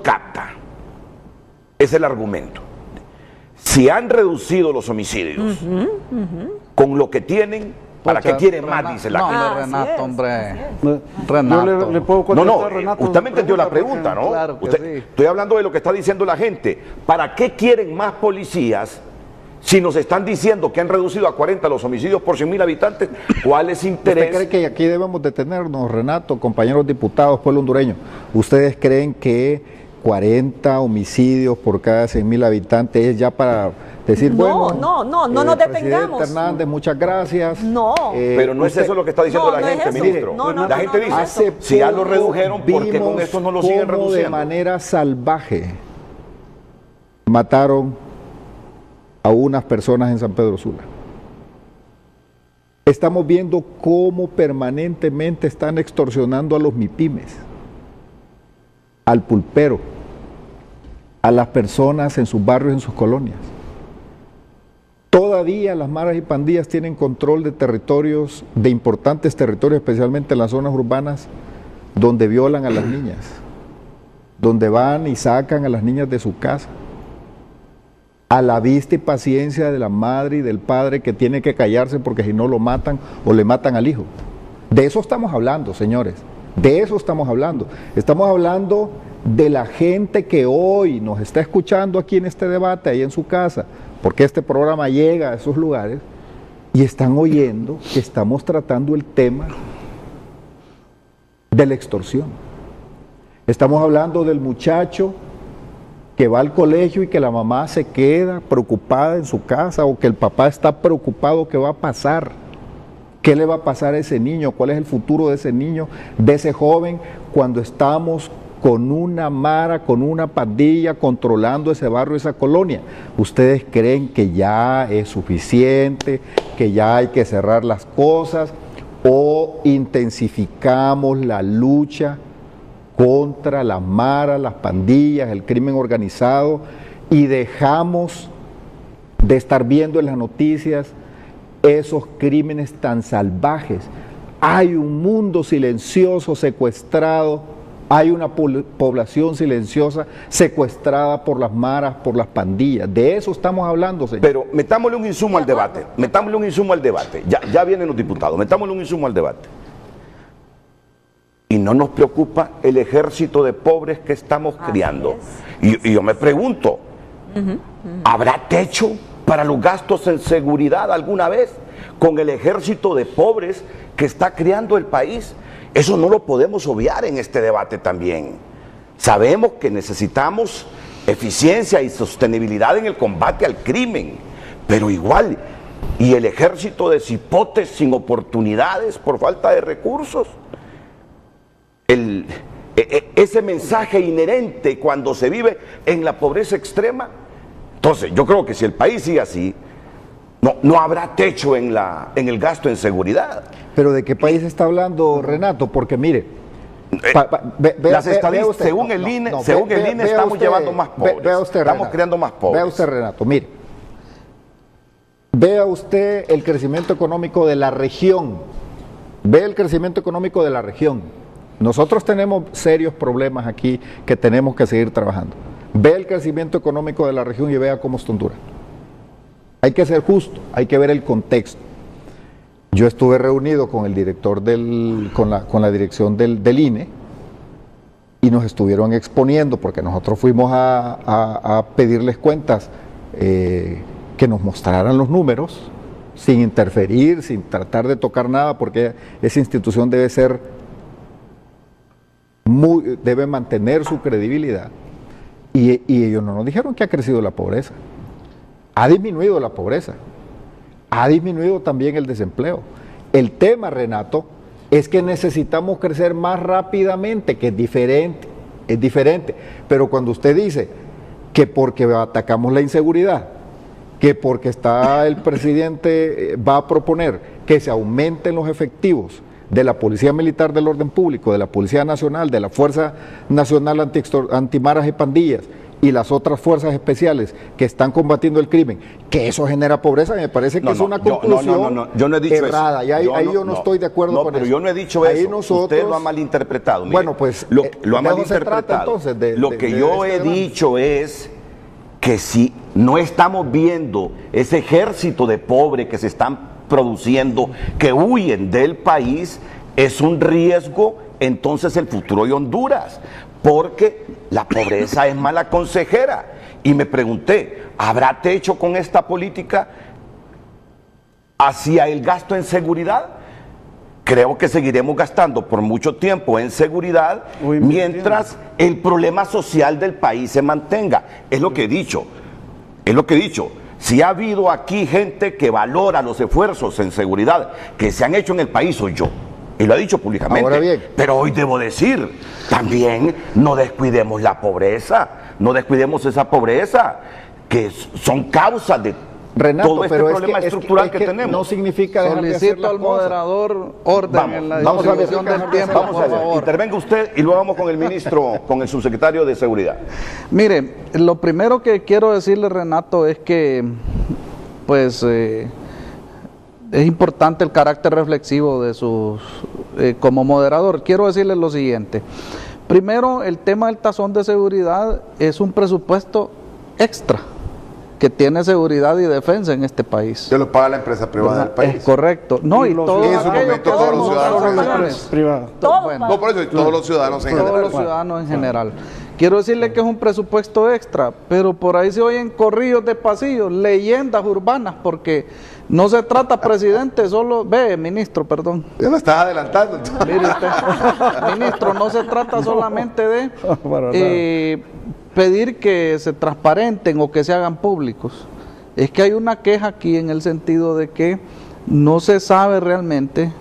capta es el argumento. Si han reducido los homicidios con lo que tienen, ¿para qué quieren más? Dice la gente. Renato, hombre. Renato. Yo le puedo contestar, Renato. Usted me entendió la pregunta, ¿no? Claro que sí. Estoy hablando de lo que está diciendo la gente. ¿Para qué quieren más policías si nos están diciendo que han reducido a 40 los homicidios por 100.000 habitantes? ¿Cuál es interés? ¿Usted cree que aquí debemos detenernos, Renato, compañeros diputados, pueblo hondureño? ¿Ustedes creen que 40 homicidios por cada 100.000 habitantes es ya para decir, no nos detengamos? Hernández, muchas gracias. No. Pero no es eso lo que está diciendo la gente, ministro. La gente dice, si ya lo redujeron, ¿por qué con esto no lo siguen reduciendo? De manera salvaje mataron a unas personas en San Pedro Sula. Estamos viendo cómo permanentemente están extorsionando a los MIPIMES, al pulpero, a las personas en sus barrios, en sus colonias. Todavía las maras y pandillas tienen control de territorios, de importantes territorios, especialmente en las zonas urbanas, donde violan a las niñas, donde van y sacan a las niñas de su casa, a la vista y paciencia de la madre y del padre que tiene que callarse porque si no lo matan o le matan al hijo. De eso estamos hablando, señores, de eso estamos hablando. Estamos hablando de la gente que hoy nos está escuchando aquí en este debate, ahí en su casa, porque este programa llega a esos lugares y están oyendo que estamos tratando el tema de la extorsión. Estamos hablando del muchacho que va al colegio y que la mamá se queda preocupada en su casa o que el papá está preocupado qué va a pasar. ¿Qué le va a pasar a ese niño? ¿Cuál es el futuro de ese niño, de ese joven, cuando estamos con una mara, con una pandilla controlando ese barrio, esa colonia? ¿Ustedes creen que ya es suficiente, que ya hay que cerrar las cosas o intensificamos la lucha contra las maras, las pandillas, el crimen organizado y dejamos de estar viendo en las noticias esos crímenes tan salvajes? Hay un mundo silencioso secuestrado, hay una población silenciosa secuestrada por las maras, por las pandillas. De eso estamos hablando, señor. Pero metámosle un insumo al debate, ya vienen los diputados, metámosle un insumo al debate. Y no nos preocupa el ejército de pobres que estamos criando. Y yo me pregunto, ¿habrá techo para los gastos en seguridad alguna vez con el ejército de pobres que está criando el país? Eso no lo podemos obviar en este debate también. Sabemos que necesitamos eficiencia y sostenibilidad en el combate al crimen, pero igual, ¿y el ejército de cipotes sin oportunidades por falta de recursos? Ese mensaje inherente cuando se vive en la pobreza extrema. Entonces, yo creo que si el país sigue así, no habrá techo en el gasto en seguridad. ¿Pero de qué país está hablando, Renato? Porque mire, las estadísticas, según el INE, estamos llevando más pobres. Vea usted, estamos Renato, creando más pobres. Vea usted, Renato, mire. Vea usted el crecimiento económico de la región. Vea el crecimiento económico de la región. Nosotros tenemos serios problemas aquí que tenemos que seguir trabajando. Vea el crecimiento económico de la región y vea cómo está Honduras. Hay que ser justo, hay que ver el contexto. Yo estuve reunido con el director con la dirección del INE y nos estuvieron exponiendo, porque nosotros fuimos a pedirles cuentas, que nos mostraran los números, sin interferir, sin tratar de tocar nada, porque esa institución debe mantener su credibilidad. Y ellos no nos dijeron que ha crecido la pobreza. Ha disminuido la pobreza. Ha disminuido también el desempleo. El tema, Renato, es que necesitamos crecer más rápidamente, que es diferente. Pero cuando usted dice que porque atacamos la inseguridad, que porque el presidente va a proponer que se aumenten los efectivos de la Policía Militar del Orden Público, de la Policía Nacional, de la Fuerza Nacional Antimaras y Pandillas y las otras fuerzas especiales que están combatiendo el crimen, que eso genera pobreza, me parece que es una conclusión yo no he dicho errada. Eso. Ahí yo no estoy de acuerdo con eso. Pero yo no he dicho ahí eso. Usted lo ha malinterpretado. Mire, bueno, pues lo ha malinterpretado. Lo que yo he dicho es que si no estamos viendo ese ejército de pobres que se están produciendo, que huyen del país, es un riesgo entonces el futuro de Honduras, porque la pobreza es mala consejera. Y me pregunté, ¿habrá techo con esta política hacia el gasto en seguridad? Creo que seguiremos gastando por mucho tiempo en seguridad mientras el problema social del país se mantenga. Es lo que he dicho. Si ha habido aquí gente que valora los esfuerzos en seguridad que se han hecho en el país, soy yo. Y lo ha dicho públicamente. Ahora bien. Pero hoy debo decir, también no descuidemos la pobreza, no descuidemos esa pobreza, que son causas de todo este problema estructural que tenemos. No significa dejar de hacer Solicito al moderador orden en la distribución del tiempo, vamos a ver, intervenga usted y luego vamos con el ministro, con el subsecretario de Seguridad. Mire, lo primero que quiero decirle, Renato, es que pues es importante el carácter reflexivo de sus como moderador. Quiero decirle lo siguiente. Primero, el tema del tazón de seguridad es un presupuesto extra que tiene seguridad y defensa en este país. Se lo paga la empresa privada del país. Es correcto. No, y todos los ciudadanos privados. No, por eso, todos los ciudadanos en general. Todos los ciudadanos en general. Quiero decirle que es un presupuesto extra, pero por ahí se oyen corrillos de pasillos, leyendas urbanas, porque no se trata, presidente, ministro, perdón. Ya me estaba adelantando. Mire usted, ministro, no se trata solamente de pedir que se transparenten o que se hagan públicos. Es que hay una queja aquí en el sentido de que no se sabe realmente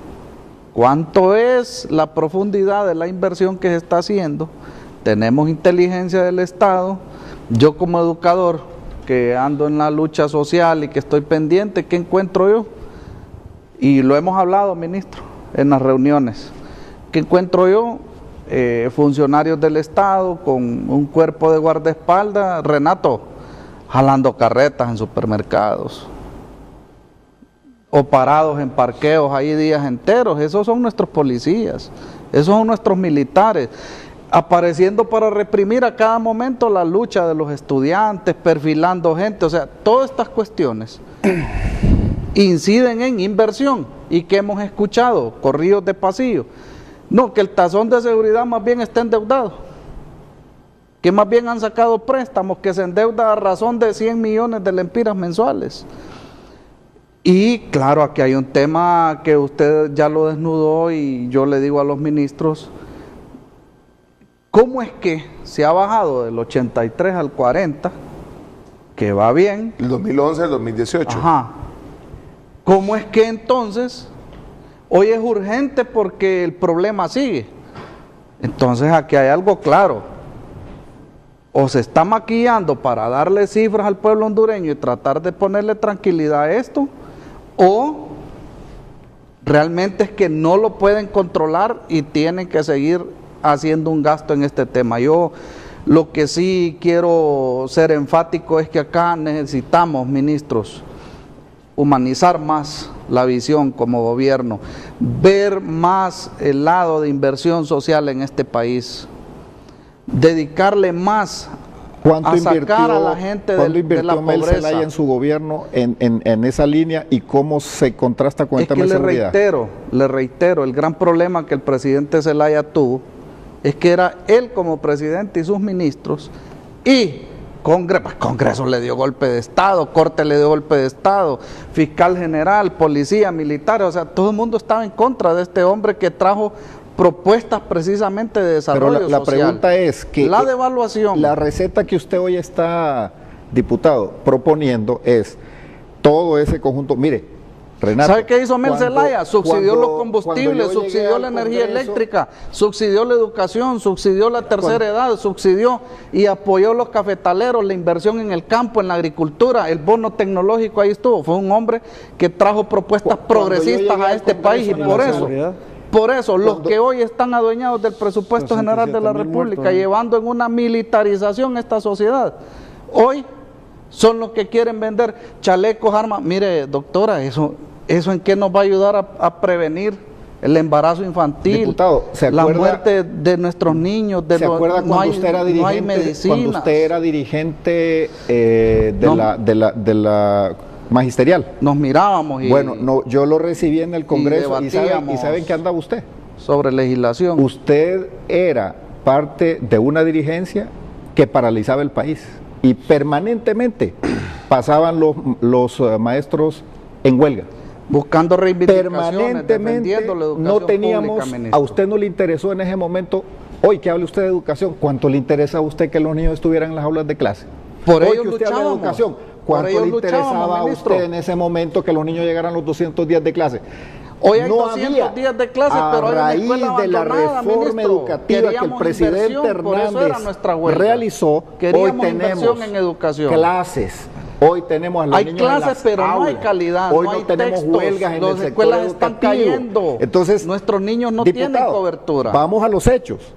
cuánto es la profundidad de la inversión que se está haciendo. Tenemos inteligencia del Estado. Yo como educador que ando en la lucha social y que estoy pendiente, ¿qué encuentro yo? Y lo hemos hablado, ministro, en las reuniones. ¿Qué encuentro yo? Funcionarios del Estado con un cuerpo de guardaespaldas, Renato, jalando carretas en supermercados o parados en parqueos ahí días enteros. Esos son nuestros policías, esos son nuestros militares, apareciendo para reprimir a cada momento la lucha de los estudiantes, perfilando gente. O sea, todas estas cuestiones inciden en inversión. ¿Y qué hemos escuchado? Corridos de pasillo. No, que el tazón de seguridad más bien está endeudado, que más bien han sacado préstamos, que se endeuda a razón de 100 millones de lempiras mensuales. Y claro, aquí hay un tema que usted ya lo desnudó y yo le digo a los ministros, ¿cómo es que se ha bajado del 83 al 40, que va bien? El 2011 al 2018. Ajá. ¿Cómo es que entonces hoy es urgente porque el problema sigue? Entonces aquí hay algo claro. O se está maquillando para darle cifras al pueblo hondureño y tratar de ponerle tranquilidad a esto, o realmente es que no lo pueden controlar y tienen que seguir haciendo un gasto en este tema. Yo lo que sí quiero ser enfático es que acá necesitamos, ministros, humanizar más la visión como gobierno, ver más el lado de inversión social en este país, dedicarle más a sacar a la gente de la Mel pobreza. Zelaya en su gobierno en esa línea y cómo se contrasta con el tema de seguridad? Le reitero, el gran problema que el presidente Zelaya tuvo es que era él como presidente y sus ministros, y Congreso le dio golpe de Estado, Corte le dio golpe de Estado, fiscal general, policía, militares, o sea, todo el mundo estaba en contra de este hombre que trajo propuestas precisamente de desarrollo social. Pero la pregunta es que la devaluación, la receta que usted hoy está, diputado, proponiendo es todo ese conjunto. Mire, Renato, ¿sabe qué hizo Mel Zelaya? Subsidió los combustibles, subsidió la energía eléctrica, subsidió la educación, subsidió la tercera edad, subsidió y apoyó los cafetaleros, la inversión en el campo, en la agricultura, el bono tecnológico, ahí estuvo. Fue un hombre que trajo propuestas progresistas a este país, y por eso los que hoy están adueñados del presupuesto general de la República, llevando en una militarización esta sociedad, hoy son los que quieren vender chalecos, armas. Mire, doctora, ¿eso en qué nos va a ayudar a prevenir el embarazo infantil, diputado, la muerte de nuestros niños? ¿Se acuerda cuando usted era dirigente? No hay medicinas. Cuando usted era dirigente de la magisterial. Nos mirábamos y... Bueno, no, yo lo recibí en el Congreso y ¿saben qué andaba usted? Sobre legislación. Usted era parte de una dirigencia que paralizaba el país y permanentemente pasaban los maestros en huelga. Buscando reivindicaciones, permanentemente defendiendo la educación no teníamos, pública, ministro. a usted no le interesó en ese momento, hoy que hable usted de educación, ¿cuánto le interesa a usted que los niños estuvieran en las aulas de clase? Por hoy ello que usted habla de educación, ¿cuánto le interesaba a usted en ese momento que los niños llegaran a los 200 días de clase? Hoy hay 200 días de clase, pero hay una escuela abandonada, de la reforma educativa que el presidente Hernández realizó, hoy tenemos en educación. Clases. Hoy tenemos a los niños clases, en las pero aulas. No hay calidad, hoy no hay tenemos textos, huelgas en el sector escuelas educativo. Están cayendo. Entonces, nuestros niños no diputado, tienen cobertura. Vamos a los hechos.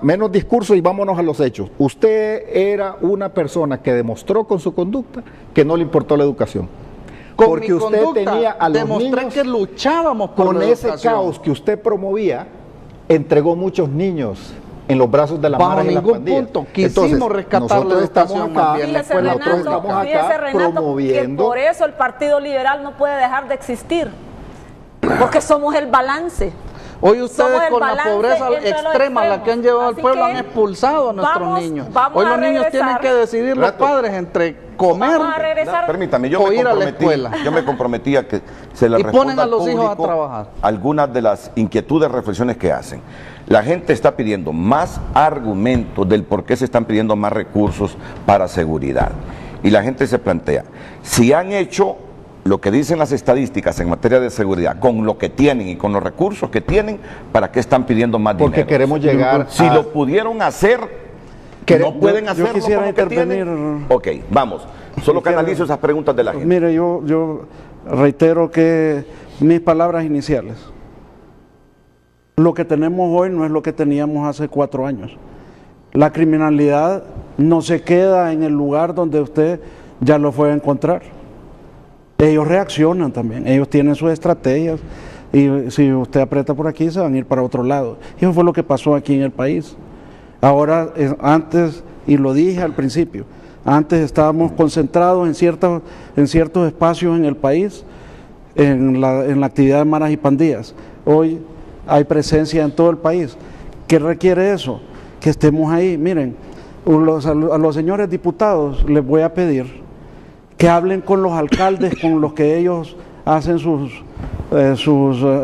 Menos discurso y vámonos a los hechos. Usted era una persona que demostró con su conducta que no le importó la educación. Porque usted tenía a los niños, que luchábamos por con la ese educación. caos que usted promovía, entregó muchos niños en los brazos de la maras y las pandillas. Punto. Quisimos rescatar la educación. Nosotros estamos acá promoviendo. Que por eso el Partido Liberal no puede dejar de existir, porque somos el balance. Hoy ustedes Somos el con la balance pobreza entre los extrema, la que han llevado al Así pueblo, que han expulsado a nuestros niños. Hoy los niños tienen que decidir, los padres, entre comer Permítame, o ir a la escuela. Yo me comprometí a que se le Y responda ponen a al los hijos a público trabajar. algunas de las inquietudes, reflexiones que hacen. La gente está pidiendo más argumentos del por qué se están pidiendo más recursos para seguridad. Y la gente se plantea, si han hecho lo que dicen las estadísticas en materia de seguridad, con lo que tienen y con los recursos que tienen, ¿para qué están pidiendo más dinero? Porque queremos llegar Si lo pudieron hacer, no pueden hacerlo yo quisiera con lo que intervenir. tienen. Ok, vamos. Solo canalizo esas preguntas de la gente. Mire, yo reitero que mis palabras iniciales. Lo que tenemos hoy no es lo que teníamos hace 4 años. La criminalidad no se queda en el lugar donde usted ya lo fue a encontrar. Ellos reaccionan también, ellos tienen sus estrategias y si usted aprieta por aquí se van a ir para otro lado. Y eso fue lo que pasó aquí en el país. Ahora, antes, y lo dije al principio, antes estábamos concentrados en ciertos espacios en el país, en la actividad de maras y pandillas. Hoy hay presencia en todo el país. ¿Qué requiere eso? Que estemos ahí. Miren, a los señores diputados les voy a pedir que hablen con los alcaldes con los que ellos hacen sus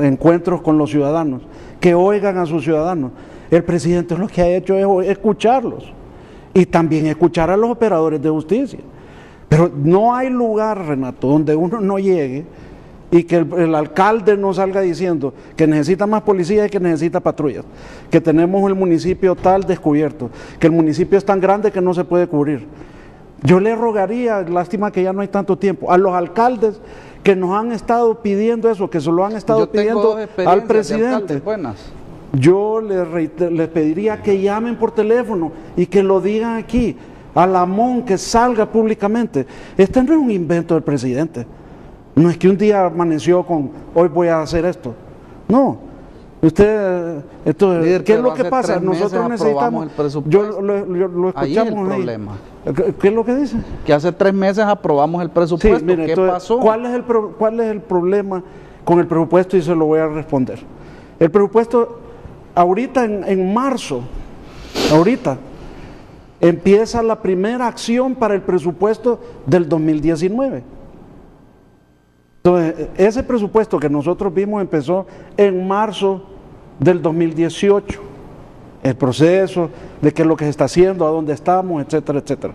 encuentros con los ciudadanos, que oigan a sus ciudadanos. El presidente lo que ha hecho es escucharlos y también escuchar a los operadores de justicia. Pero no hay lugar, Renato, donde uno no llegue y que el alcalde no salga diciendo que necesita más policía y que necesita patrullas, que tenemos el municipio tal descubierto, que el municipio es tan grande que no se puede cubrir. Yo le rogaría, lástima que ya no hay tanto tiempo, a los alcaldes que nos han estado pidiendo eso, que se lo han estado pidiendo al presidente. Yo les pediría que llamen por teléfono y que lo digan aquí, a Lamón, que salga públicamente. Este no es un invento del presidente. No es que un día amaneció con, hoy voy a hacer esto. No. Usted, entonces, líder, ¿qué es lo que pasa? Nosotros necesitamos, lo escuchamos ahí. ¿Qué es lo que dice? Que hace 3 meses aprobamos el presupuesto. Sí, mire, ¿qué entonces, pasó? ¿Cuál es el problema con el presupuesto? Y se lo voy a responder. El presupuesto, ahorita en marzo, empieza la primera acción para el presupuesto del 2019. Entonces, ese presupuesto que nosotros vimos empezó en marzo del 2018, el proceso de qué es lo que se está haciendo, a dónde estamos, etcétera, etcétera.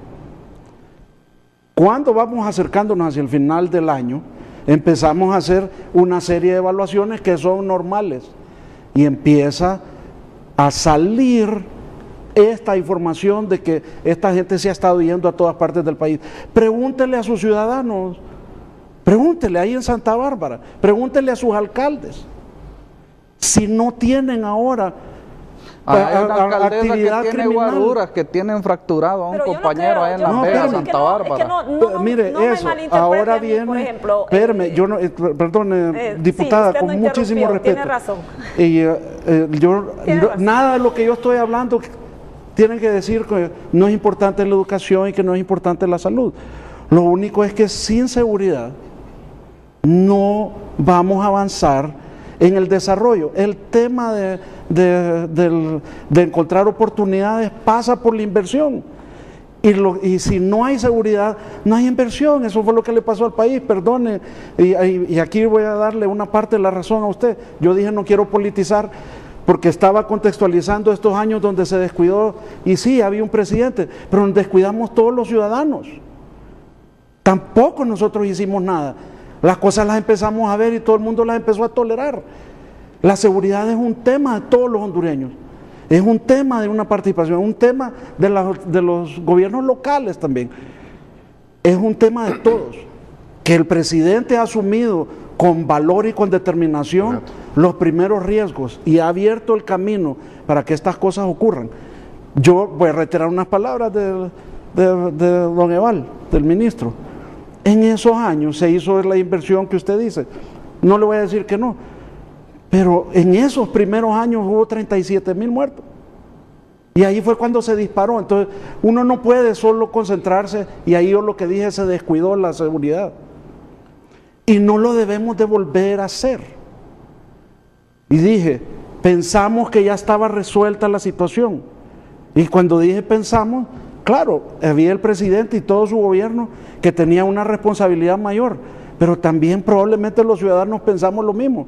Cuando vamos acercándonos hacia el final del año, empezamos a hacer una serie de evaluaciones que son normales y empieza a salir esta información de que esta gente se ha estado yendo a todas partes del país. Pregúntele a sus ciudadanos. Pregúntele ahí en Santa Bárbara, pregúntele a sus alcaldes, si no tienen ahora hay una alcaldesa actividad que tiene criminal. Guaduras, que tienen fracturado a un compañero ahí en la Vega, Santa Bárbara. Mire, eso, ahora viene, por ejemplo, espérame, yo no, perdone, diputada, sí, con muchísimo respeto. Tiene razón. Y nada de lo que yo estoy hablando tienen que decir que no es importante la educación y que no es importante la salud. Lo único es que sin seguridad no vamos a avanzar en el desarrollo. El tema de encontrar oportunidades pasa por la inversión. Y si no hay seguridad, no hay inversión. Eso fue lo que le pasó al país, perdone. Y aquí voy a darle una parte de la razón a usted. Yo dije no quiero politizar porque estaba contextualizando estos años donde se descuidó. Y sí, había un presidente, pero nos descuidamos todos los ciudadanos. Tampoco nosotros hicimos nada. Las cosas las empezamos a ver y todo el mundo las empezó a tolerar. La seguridad es un tema de todos los hondureños. Es un tema de una participación, es un tema de los gobiernos locales también. Es un tema de todos. Que el presidente ha asumido con valor y con determinación los primeros riesgos y ha abierto el camino para que estas cosas ocurran. Yo voy a reiterar unas palabras de don Eval, del ministro. En esos años se hizo la inversión que usted dice. No le voy a decir que no. Pero en esos primeros años hubo 37,000 muertos. Y ahí fue cuando se disparó. Entonces, uno no puede solo concentrarse, y ahí yo lo que dije, se descuidó la seguridad. Y no lo debemos de volver a hacer. Y dije, pensamos que ya estaba resuelta la situación. Y cuando dije pensamos, claro, había el presidente y todo su gobierno que tenía una responsabilidad mayor, pero también probablemente los ciudadanos pensamos lo mismo,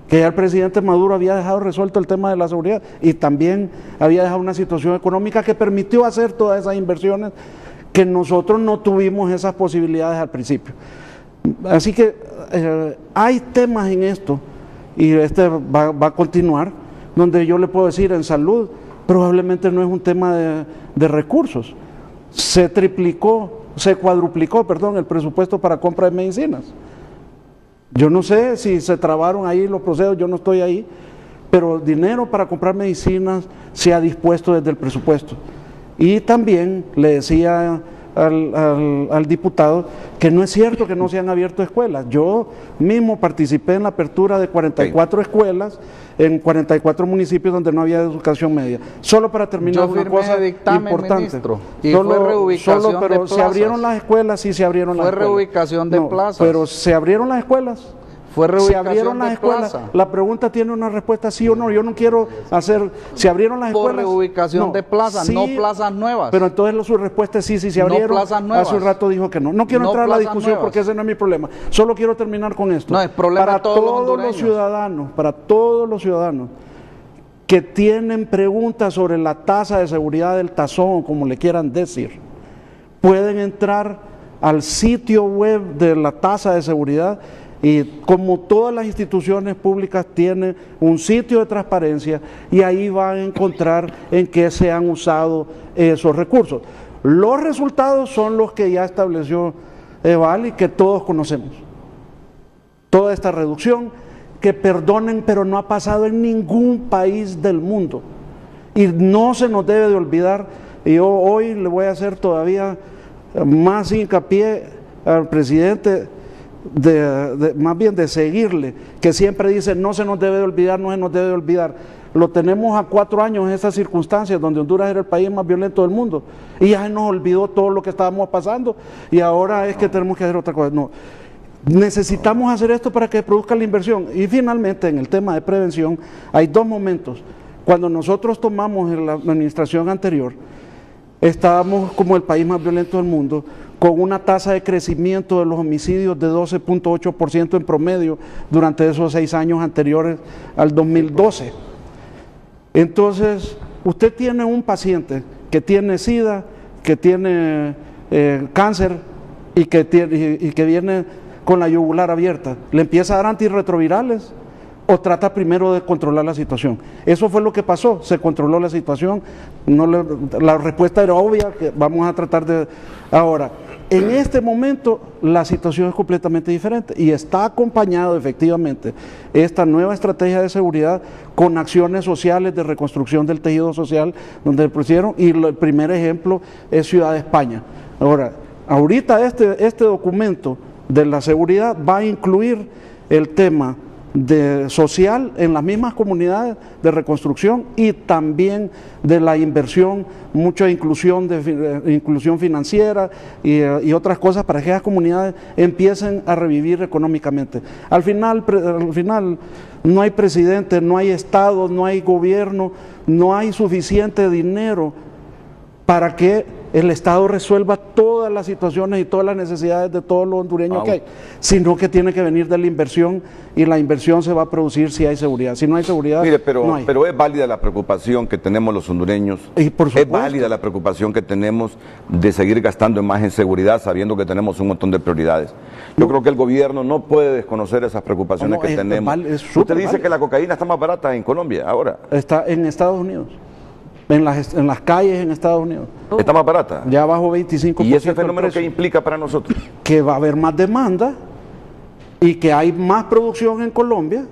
que ya el presidente Maduro había dejado resuelto el tema de la seguridad y también había dejado una situación económica que permitió hacer todas esas inversiones que nosotros no tuvimos esas posibilidades al principio. Así que hay temas en esto, y este va a continuar, donde yo le puedo decir en salud, probablemente no es un tema de recursos. Se cuadruplicó, el presupuesto para compra de medicinas. Yo no sé si se trabaron ahí los procesos, yo no estoy ahí, pero dinero para comprar medicinas se ha dispuesto desde el presupuesto. Y también le decía al diputado que no es cierto que no se han abierto escuelas. Yo mismo participé en la apertura de 44 escuelas en 44 municipios donde no había educación media. Solo para terminar una cosa importante. Ministro, y fue reubicación de plazas. Se abrieron las escuelas, sí se abrieron las escuelas. Fue reubicación de plazas. Pero se abrieron las escuelas. Fue reubicación se abrieron las escuelas. Plaza. La pregunta tiene una respuesta sí o no. Yo no quiero hacer. ¿Se abrieron las escuelas? Por reubicación de plazas, sí, no plazas nuevas. Pero entonces su respuesta es sí, sí se abrieron. No plazas nuevas. Hace un rato dijo que no. No quiero entrar a la discusión nuevas. porque ese no es mi problema. Solo quiero terminar con esto. No, es problema para de todos los los ciudadanos, para todos los ciudadanos que tienen preguntas sobre la tasa de seguridad del tazón, como le quieran decir, pueden entrar al sitio web de la tasa de seguridad. Y como todas las instituciones públicas tienen un sitio de transparencia y ahí van a encontrar en qué se han usado esos recursos. Los resultados son los que ya estableció Eval y que todos conocemos. Toda esta reducción, que perdonen, pero no ha pasado en ningún país del mundo. Y no se nos debe de olvidar, y yo hoy le voy a hacer todavía más hincapié al presidente, más bien de seguirle, que siempre dice no se nos debe de olvidar, no se nos debe de olvidar. Lo tenemos a 4 años en esas circunstancias donde Honduras era el país más violento del mundo y ya se nos olvidó todo lo que estábamos pasando y ahora es que tenemos que hacer otra cosa. No, necesitamos hacer esto para que produzca la inversión. Y finalmente en el tema de prevención hay 2 momentos. Cuando nosotros tomamos en la administración anterior, estábamos como el país más violento del mundo, con una tasa de crecimiento de los homicidios de 12.8% en promedio durante esos 6 años anteriores al 2012. Entonces, usted tiene un paciente que tiene SIDA, que tiene cáncer y que viene con la yugular abierta. ¿Le empieza a dar antirretrovirales o trata primero de controlar la situación? Eso fue lo que pasó, se controló la situación. La respuesta era obvia, que vamos a tratar de... Ahora, en este momento la situación es completamente diferente y está acompañado efectivamente esta nueva estrategia de seguridad con acciones sociales de reconstrucción del tejido social donde pusieron, y el primer ejemplo es Ciudad de España. Ahorita este documento de la seguridad va a incluir el tema social en las mismas comunidades de reconstrucción y también de la inversión, mucha inclusión financiera y otras cosas para que esas comunidades empiecen a revivir económicamente. Al final no hay presidente, no hay Estado, no hay gobierno, no hay suficiente dinero para que el Estado resuelva todas las situaciones y todas las necesidades de todos los hondureños que hay, sino que tiene que venir de la inversión, y la inversión se va a producir si hay seguridad. Si no hay seguridad, mire, pero, no hay. Pero es válida la preocupación que tenemos los hondureños, y por supuesto, es válida la preocupación que tenemos de seguir gastando más en seguridad sabiendo que tenemos un montón de prioridades. Yo creo que el gobierno no puede desconocer esas preocupaciones que tenemos. Usted dice que la cocaína está más barata en Colombia ahora. Está en Estados Unidos. En las calles en Estados Unidos. ¿Está más barata? Ya bajo 25%. ¿Y ese fenómeno qué implica para nosotros? Que va a haber más demanda y que hay más producción en Colombia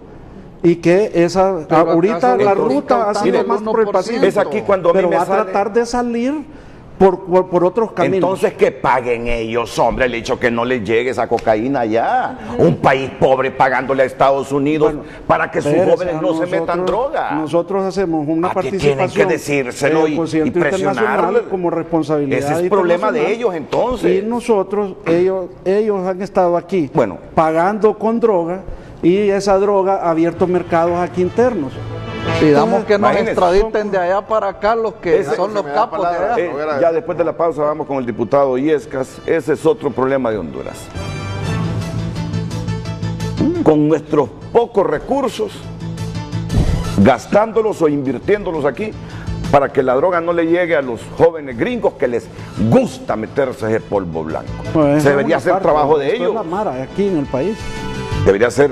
y que ahorita la ruta ha sido más por el Pacífico. Es aquí cuando a mí pero me va a tratar de salir por otros caminos. Entonces que paguen ellos, hombre, el hecho que no les llegue esa cocaína allá. Un país pobre pagándole a Estados Unidos para que sus jóvenes no se metan droga. Nosotros hacemos una participación. Tienen que decírselo y presionarlo como responsabilidad. Ese es el problema de ellos entonces. Y nosotros, ellos han estado aquí pagando con droga y esa droga ha abierto mercados aquí internos. Pidamos que nos Imagínense. extraditen de allá para acá los que son los capos de allá. Ya después de la pausa vamos con el diputado Illescas. Ese es otro problema de Honduras. Con nuestros pocos recursos, gastándolos o invirtiéndolos aquí, para que la droga no le llegue a los jóvenes gringos que les gusta meterse ese polvo blanco. Bueno, Se debería hacer trabajo de ellos. Es la mara aquí en el país. Debería ser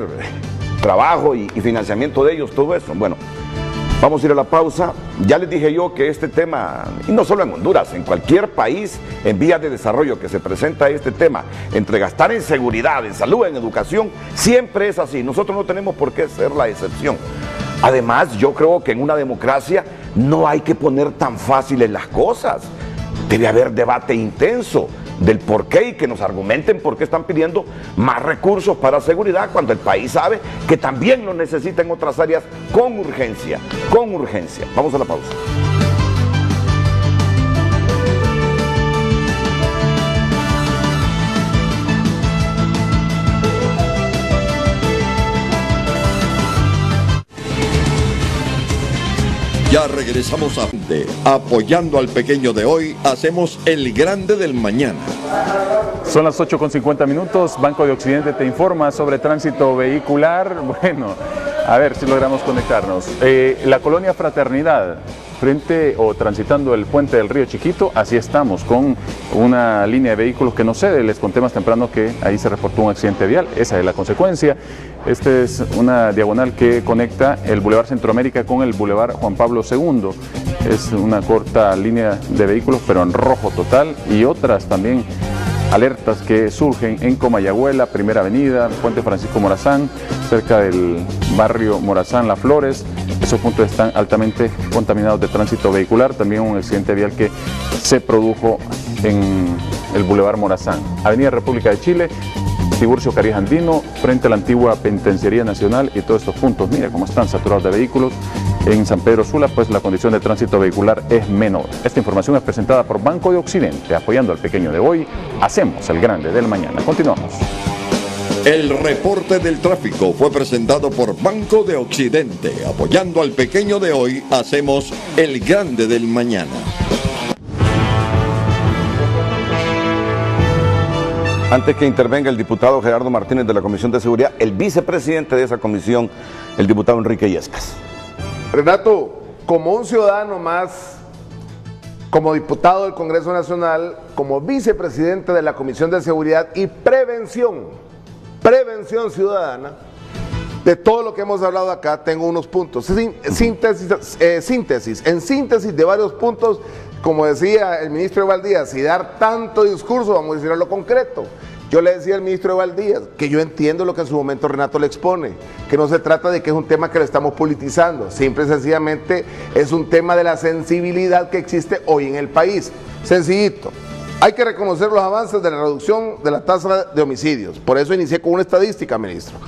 trabajo y financiamiento de ellos, todo eso. Bueno, vamos a ir a la pausa. Ya les dije yo que este tema, y no solo en Honduras, en cualquier país en vías de desarrollo que se presenta este tema, entre gastar en seguridad, en salud, en educación, siempre es así. Nosotros no tenemos por qué ser la excepción. Además, yo creo que en una democracia no hay que poner tan fáciles las cosas. Debe haber debate intenso del por qué y que nos argumenten por qué están pidiendo más recursos para seguridad cuando el país sabe que también lo necesita en otras áreas con urgencia, con urgencia. Vamos a la pausa. Ya regresamos a Apoyando al Pequeño de hoy, hacemos el grande del mañana. Son las 8:50. Banco de Occidente te informa sobre tránsito vehicular. Bueno, a ver si logramos conectarnos. La colonia Fraternidad, frente o transitando el puente del Río Chiquito, así estamos, con una línea de vehículos que no cede. Les conté más temprano que ahí se reportó un accidente vial, esa es la consecuencia. Esta es una diagonal que conecta el Boulevard Centroamérica con el Boulevard Juan Pablo II. Es una corta línea de vehículos, pero en rojo total, y otras también alertas que surgen en Comayagüela, Primera Avenida, Puente Francisco Morazán, cerca del barrio Morazán, Las Flores. Esos puntos están altamente contaminados de tránsito vehicular. También un accidente vial que se produjo en el Boulevard Morazán. Avenida República de Chile, Tiburcio Carías Andino, frente a la antigua Penitenciaría Nacional, y todos estos puntos, mira cómo están saturados de vehículos. En San Pedro Sula, pues la condición de tránsito vehicular es menor. Esta información es presentada por Banco de Occidente, apoyando al pequeño de hoy. Hacemos el grande del mañana. Continuamos. El reporte del tráfico fue presentado por Banco de Occidente. Apoyando al pequeño de hoy, hacemos el grande del mañana. Antes que intervenga el diputado Gerardo Martínez de la Comisión de Seguridad, el vicepresidente de esa comisión, el diputado Enrique Illescas. Renato, como un ciudadano más, como diputado del Congreso Nacional, como vicepresidente de la Comisión de Seguridad y Prevención Ciudadana, de todo lo que hemos hablado acá, tengo unos puntos. En síntesis de varios puntos, como decía el ministro Eval Díaz, si dar tanto discurso, vamos a decir a lo concreto. Yo le decía al ministro Eval Díaz que yo entiendo lo que en su momento Renato le expone, que no se trata de que es un tema que le estamos politizando, simple y sencillamente es un tema de la sensibilidad que existe hoy en el país. Sencillito. Hay que reconocer los avances de la reducción de la tasa de homicidios. Por eso inicié con una estadística, ministro.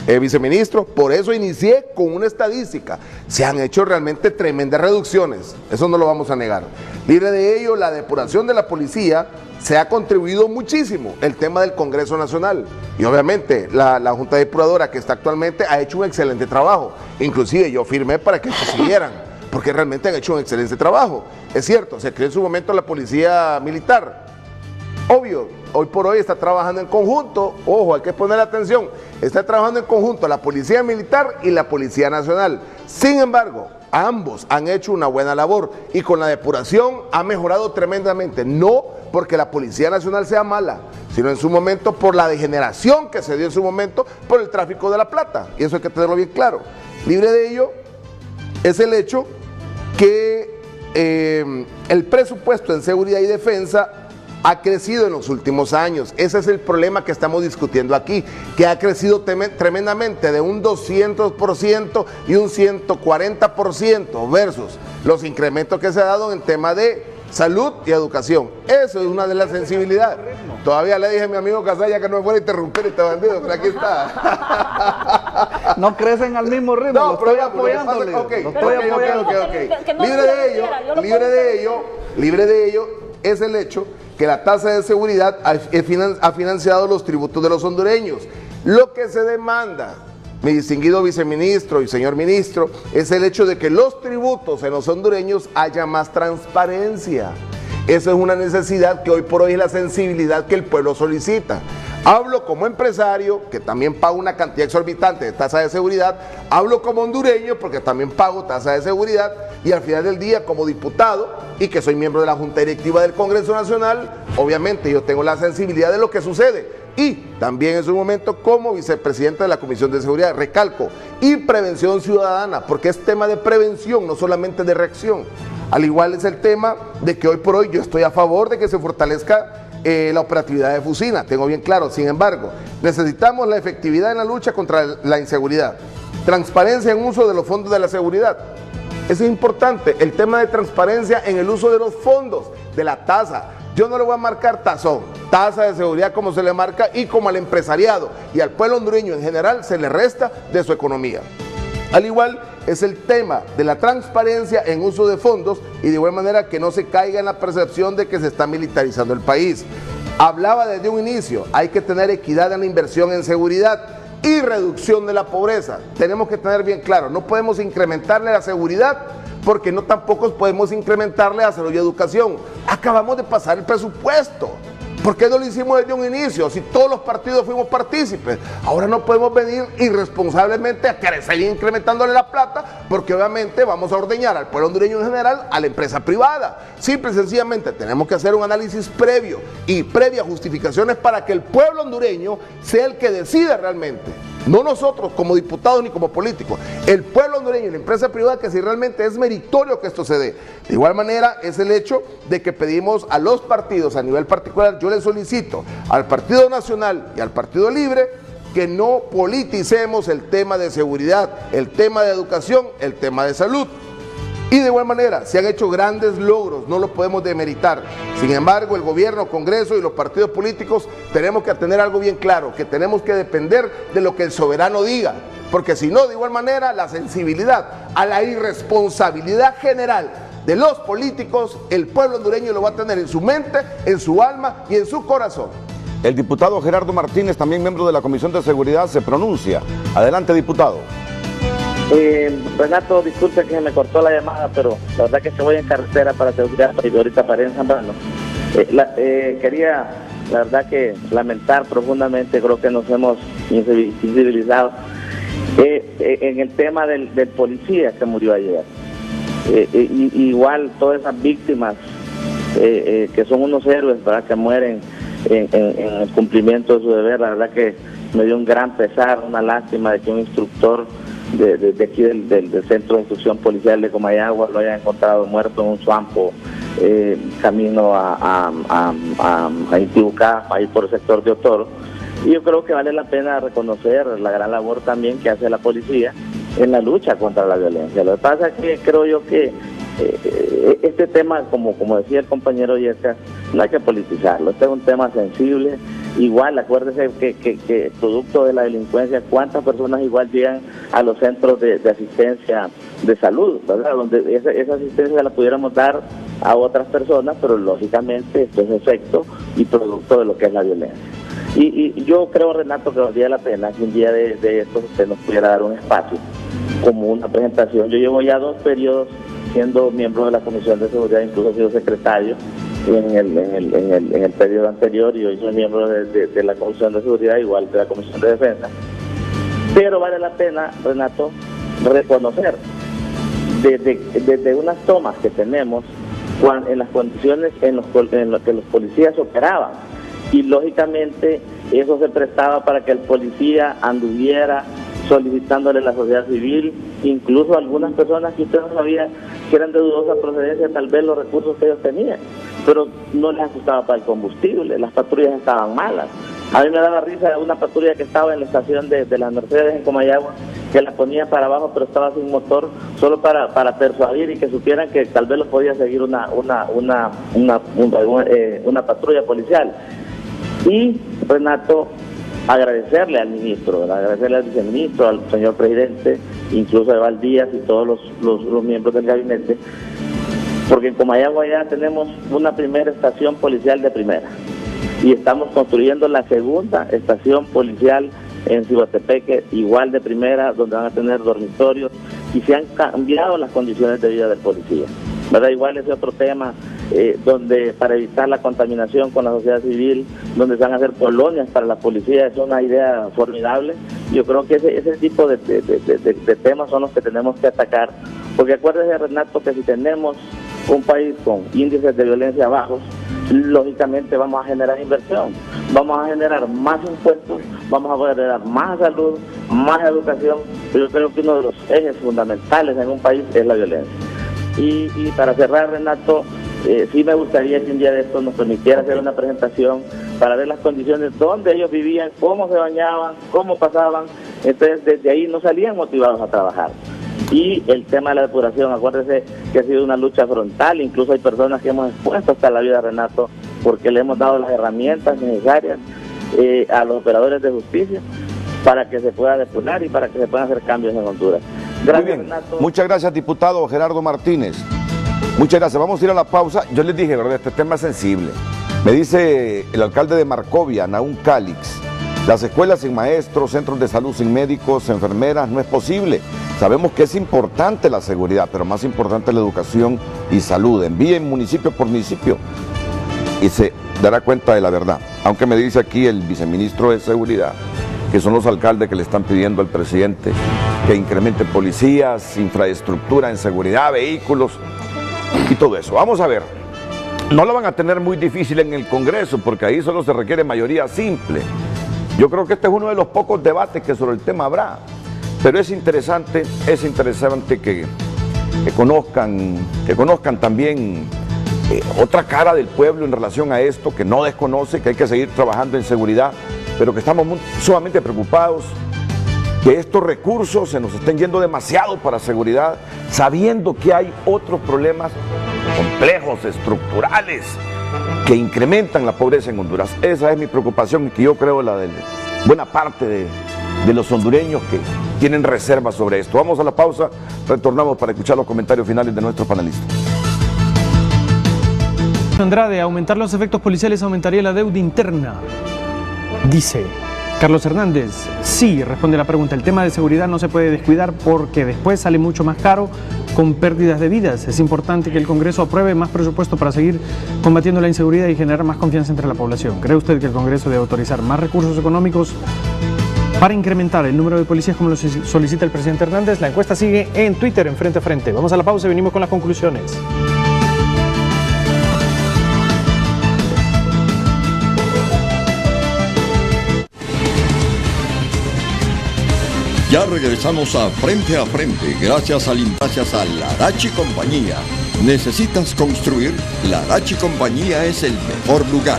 Viceministro, por eso inicié con una estadística. Se han hecho realmente tremendas reducciones, eso no lo vamos a negar. Libre de ello, la depuración de la policía se ha contribuido muchísimo, el tema del Congreso Nacional. Y obviamente la Junta Depuradora que está actualmente ha hecho un excelente trabajo. Inclusive yo firmé para que se siguieran, porque realmente han hecho un excelente trabajo. Es cierto, se creó en su momento la Policía Militar. Obvio, hoy por hoy está trabajando en conjunto, ojo, hay que poner atención, está trabajando en conjunto la Policía Militar y la Policía Nacional. Sin embargo, ambos han hecho una buena labor y con la depuración ha mejorado tremendamente, no porque la Policía Nacional sea mala, sino en su momento por la degeneración que se dio en su momento por el tráfico de la plata, y eso hay que tenerlo bien claro. Libre de ello es el hecho que el presupuesto en seguridad y defensa ha crecido en los últimos años. Ese es el problema que estamos discutiendo aquí, que ha crecido tremendamente de un 200% y un 140% versus los incrementos que se ha dado en tema de salud y educación. Eso es una de las sensibilidades. Todavía le dije a mi amigo Casalla que no me fuera a interrumpir este bandido, pero aquí está. No crecen al mismo ritmo, No, lo estoy apoyando. Libre de ello es el hecho que la tasa de seguridad ha financiado los tributos de los hondureños. Lo que se demanda mi distinguido viceministro y señor ministro, es el hecho de que los tributos en los hondureños haya más transparencia. Eso es una necesidad que hoy por hoy es la sensibilidad que el pueblo solicita. Hablo como empresario, que también pago una cantidad exorbitante de tasa de seguridad, hablo como hondureño, porque también pago tasa de seguridad, y al final del día como diputado, y que soy miembro de la Junta Directiva del Congreso Nacional, obviamente yo tengo la sensibilidad de lo que sucede, y también en su momento como vicepresidente de la Comisión de Seguridad, recalco, y prevención ciudadana, porque es tema de prevención, no solamente de reacción. Al igual es el tema de que hoy por hoy yo estoy a favor de que se fortalezca la operatividad de Fusina, tengo bien claro. Sin embargo, necesitamos la efectividad en la lucha contra la inseguridad, transparencia en uso de los fondos de la seguridad. Eso es importante, el tema de transparencia en el uso de los fondos, de la tasa. Yo no le voy a marcar tazón, tasa de seguridad como se le marca, y como al empresariado y al pueblo hondureño en general se le resta de su economía. Al igual es el tema de la transparencia en uso de fondos, y de igual manera que no se caiga en la percepción de que se está militarizando el país. Hablaba desde un inicio, hay que tener equidad en la inversión en seguridad y reducción de la pobreza. Tenemos que tener bien claro, no podemos incrementarle la seguridad porque no tampoco podemos incrementarle la salud y educación. Acabamos de pasar el presupuesto. ¿Por qué no lo hicimos desde un inicio? Si todos los partidos fuimos partícipes. Ahora no podemos venir irresponsablemente a querer seguir incrementándole la plata, porque obviamente vamos a ordeñar al pueblo hondureño en general, a la empresa privada. Simple y sencillamente tenemos que hacer un análisis previo y previas justificaciones para que el pueblo hondureño sea el que decida realmente. No nosotros como diputados ni como políticos, el pueblo hondureño y la empresa privada, que si realmente es meritorio que esto se dé. De igual manera es el hecho de que pedimos a los partidos a nivel particular, yo les solicito al Partido Nacional y al Partido Libre que no politicemos el tema de seguridad, el tema de educación, el tema de salud. Y de igual manera, se han hecho grandes logros, no lo podemos demeritar. Sin embargo, el gobierno, Congreso y los partidos políticos tenemos que tener algo bien claro, que tenemos que depender de lo que el soberano diga, porque si no, de igual manera, la sensibilidad a la irresponsabilidad general de los políticos, el pueblo hondureño lo va a tener en su mente, en su alma y en su corazón. El diputado Gerardo Martínez, también miembro de la Comisión de Seguridad, se pronuncia. Adelante, diputado. Renato, disculpe que se me cortó la llamada, pero la verdad que voy en carretera para seguridad y ahorita paré en San Brano. Quería, la verdad que lamentar profundamente, creo que nos hemos insensibilizado en el tema del policía que murió ayer. Igual todas esas víctimas que son unos héroes, ¿verdad?, que mueren en el cumplimiento de su deber. La verdad que me dio un gran pesar, una lástima de que un instructor de aquí del Centro de Instrucción Policial de Comayagua lo hayan encontrado muerto en un suampo camino a Intibucá, ahí por el sector de Otoro. Y yo creo que vale la pena reconocer la gran labor también que hace la policía en la lucha contra la violencia. Lo que pasa es que creo yo que este tema, como decía el compañero Yesca, no hay que politizarlo. Este es un tema sensible. Igual, acuérdese que producto de la delincuencia, cuántas personas igual llegan a los centros de asistencia de salud, ¿verdad?, donde esa asistencia la pudiéramos dar a otras personas, pero lógicamente esto es efecto y producto de lo que es la violencia. Y yo creo, Renato, que valdría la pena que un día de estos usted nos pudiera dar un espacio, como una presentación. Yo llevo ya 2 periodos siendo miembro de la Comisión de Seguridad, incluso he sido secretario en el periodo anterior, y hoy soy miembro de la Comisión de Seguridad, igual de la Comisión de Defensa. Pero vale la pena, Renato, reconocer desde unas tomas que tenemos en las condiciones en las que los policías operaban, y lógicamente eso se prestaba para que el policía anduviera solicitándole a la sociedad civil, incluso algunas personas que usted no sabía que eran de dudosa procedencia, tal vez los recursos que ellos tenían, pero no les ajustaba para el combustible, las patrullas estaban malas. A mí me daba risa una patrulla que estaba en la estación de las Mercedes en Comayagua, que la ponía para abajo pero estaba sin motor, solo para persuadir y que supieran que tal vez los podía seguir una patrulla policial. Y, Renato, agradecerle al ministro, agradecerle al viceministro, al señor presidente, incluso a Eval Díaz y todos los miembros del gabinete, porque en Comayagua ya tenemos una primera estación policial de primera y estamos construyendo la segunda estación policial en Cibotepeque, igual de primera, donde van a tener dormitorios, y se han cambiado las condiciones de vida del policía, ¿verdad? Igual ese otro tema, donde para evitar la contaminación con la sociedad civil, donde se van a hacer colonias para la policía, es una idea formidable. Yo creo que ese tipo de temas son los que tenemos que atacar, porque acuérdese, Renato, que si tenemos un país con índices de violencia bajos, lógicamente vamos a generar inversión, vamos a generar más impuestos, vamos a generar más salud, más educación. Yo creo que uno de los ejes fundamentales en un país es la violencia. Y para cerrar, Renato, sí me gustaría que un día de esto nos permitiera hacer una presentación para ver las condiciones donde ellos vivían, cómo se bañaban, cómo pasaban. Entonces desde ahí no salían motivados a trabajar. Y el tema de la depuración, acuérdese que ha sido una lucha frontal, incluso hay personas que hemos expuesto hasta la vida, Renato, porque le hemos dado las herramientas necesarias a los operadores de justicia para que se pueda depurar y para que se puedan hacer cambios en Honduras. Gracias, muy bien. Renato. Muchas gracias, diputado Gerardo Martínez. Muchas gracias. Vamos a ir a la pausa. Yo les dije, ¿verdad? Este tema es sensible. Me dice el alcalde de Marcovia, Naún Calix, las escuelas sin maestros, centros de salud sin médicos, enfermeras, no es posible. Sabemos que es importante la seguridad, pero más importante la educación y salud. Envíen municipio por municipio y se dará cuenta de la verdad. Aunque me dice aquí el viceministro de Seguridad que son los alcaldes que le están pidiendo al presidente que incremente policías, infraestructura en seguridad, vehículos y todo eso. Vamos a ver, no lo van a tener muy difícil en el Congreso porque ahí solo se requiere mayoría simple. Yo creo que este es uno de los pocos debates que sobre el tema habrá, pero es interesante que conozcan también otra cara del pueblo en relación a esto, que no desconoce, que hay que seguir trabajando en seguridad, pero que estamos sumamente preocupados que estos recursos se nos estén yendo demasiado para seguridad, sabiendo que hay otros problemas complejos, estructurales, que incrementan la pobreza en Honduras. Esa es mi preocupación y que yo creo la de buena parte de los hondureños que tienen reservas sobre esto. Vamos a la pausa, retornamos para escuchar los comentarios finales de nuestros panelistas. Andrade, aumentar los efectos policiales aumentaría la deuda interna, dice Carlos Hernández. Sí, responde la pregunta, el tema de seguridad no se puede descuidar porque después sale mucho más caro con pérdidas de vidas. Es importante que el Congreso apruebe más presupuesto para seguir combatiendo la inseguridad y generar más confianza entre la población. ¿Cree usted que el Congreso debe autorizar más recursos económicos para incrementar el número de policías como lo solicita el presidente Hernández? La encuesta sigue en Twitter, en Frente a Frente. Vamos a la pausa y venimos con las conclusiones. Ya regresamos a Frente, gracias a Larachi Compañía. ¿Necesitas construir? Larachi Compañía es el mejor lugar.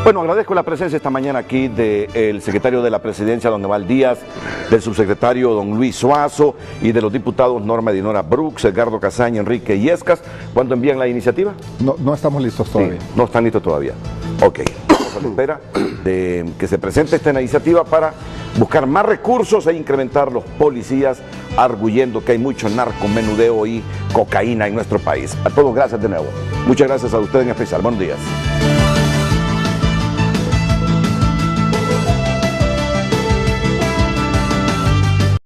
Bueno, agradezco la presencia esta mañana aquí del secretario de la Presidencia, don Eval Díaz, del subsecretario don Luis Suazo y de los diputados Norma Dinora Brooks, Edgardo Casaña, Enrique Yescas. ¿Cuándo envían la iniciativa? No estamos listos todavía. Sí, no están listos todavía. Ok. A la espera de que se presente esta iniciativa para buscar más recursos e incrementar los policías, arguyendo que hay mucho narcomenudeo y cocaína en nuestro país. A todos, gracias de nuevo. Muchas gracias a ustedes en especial. Buenos días.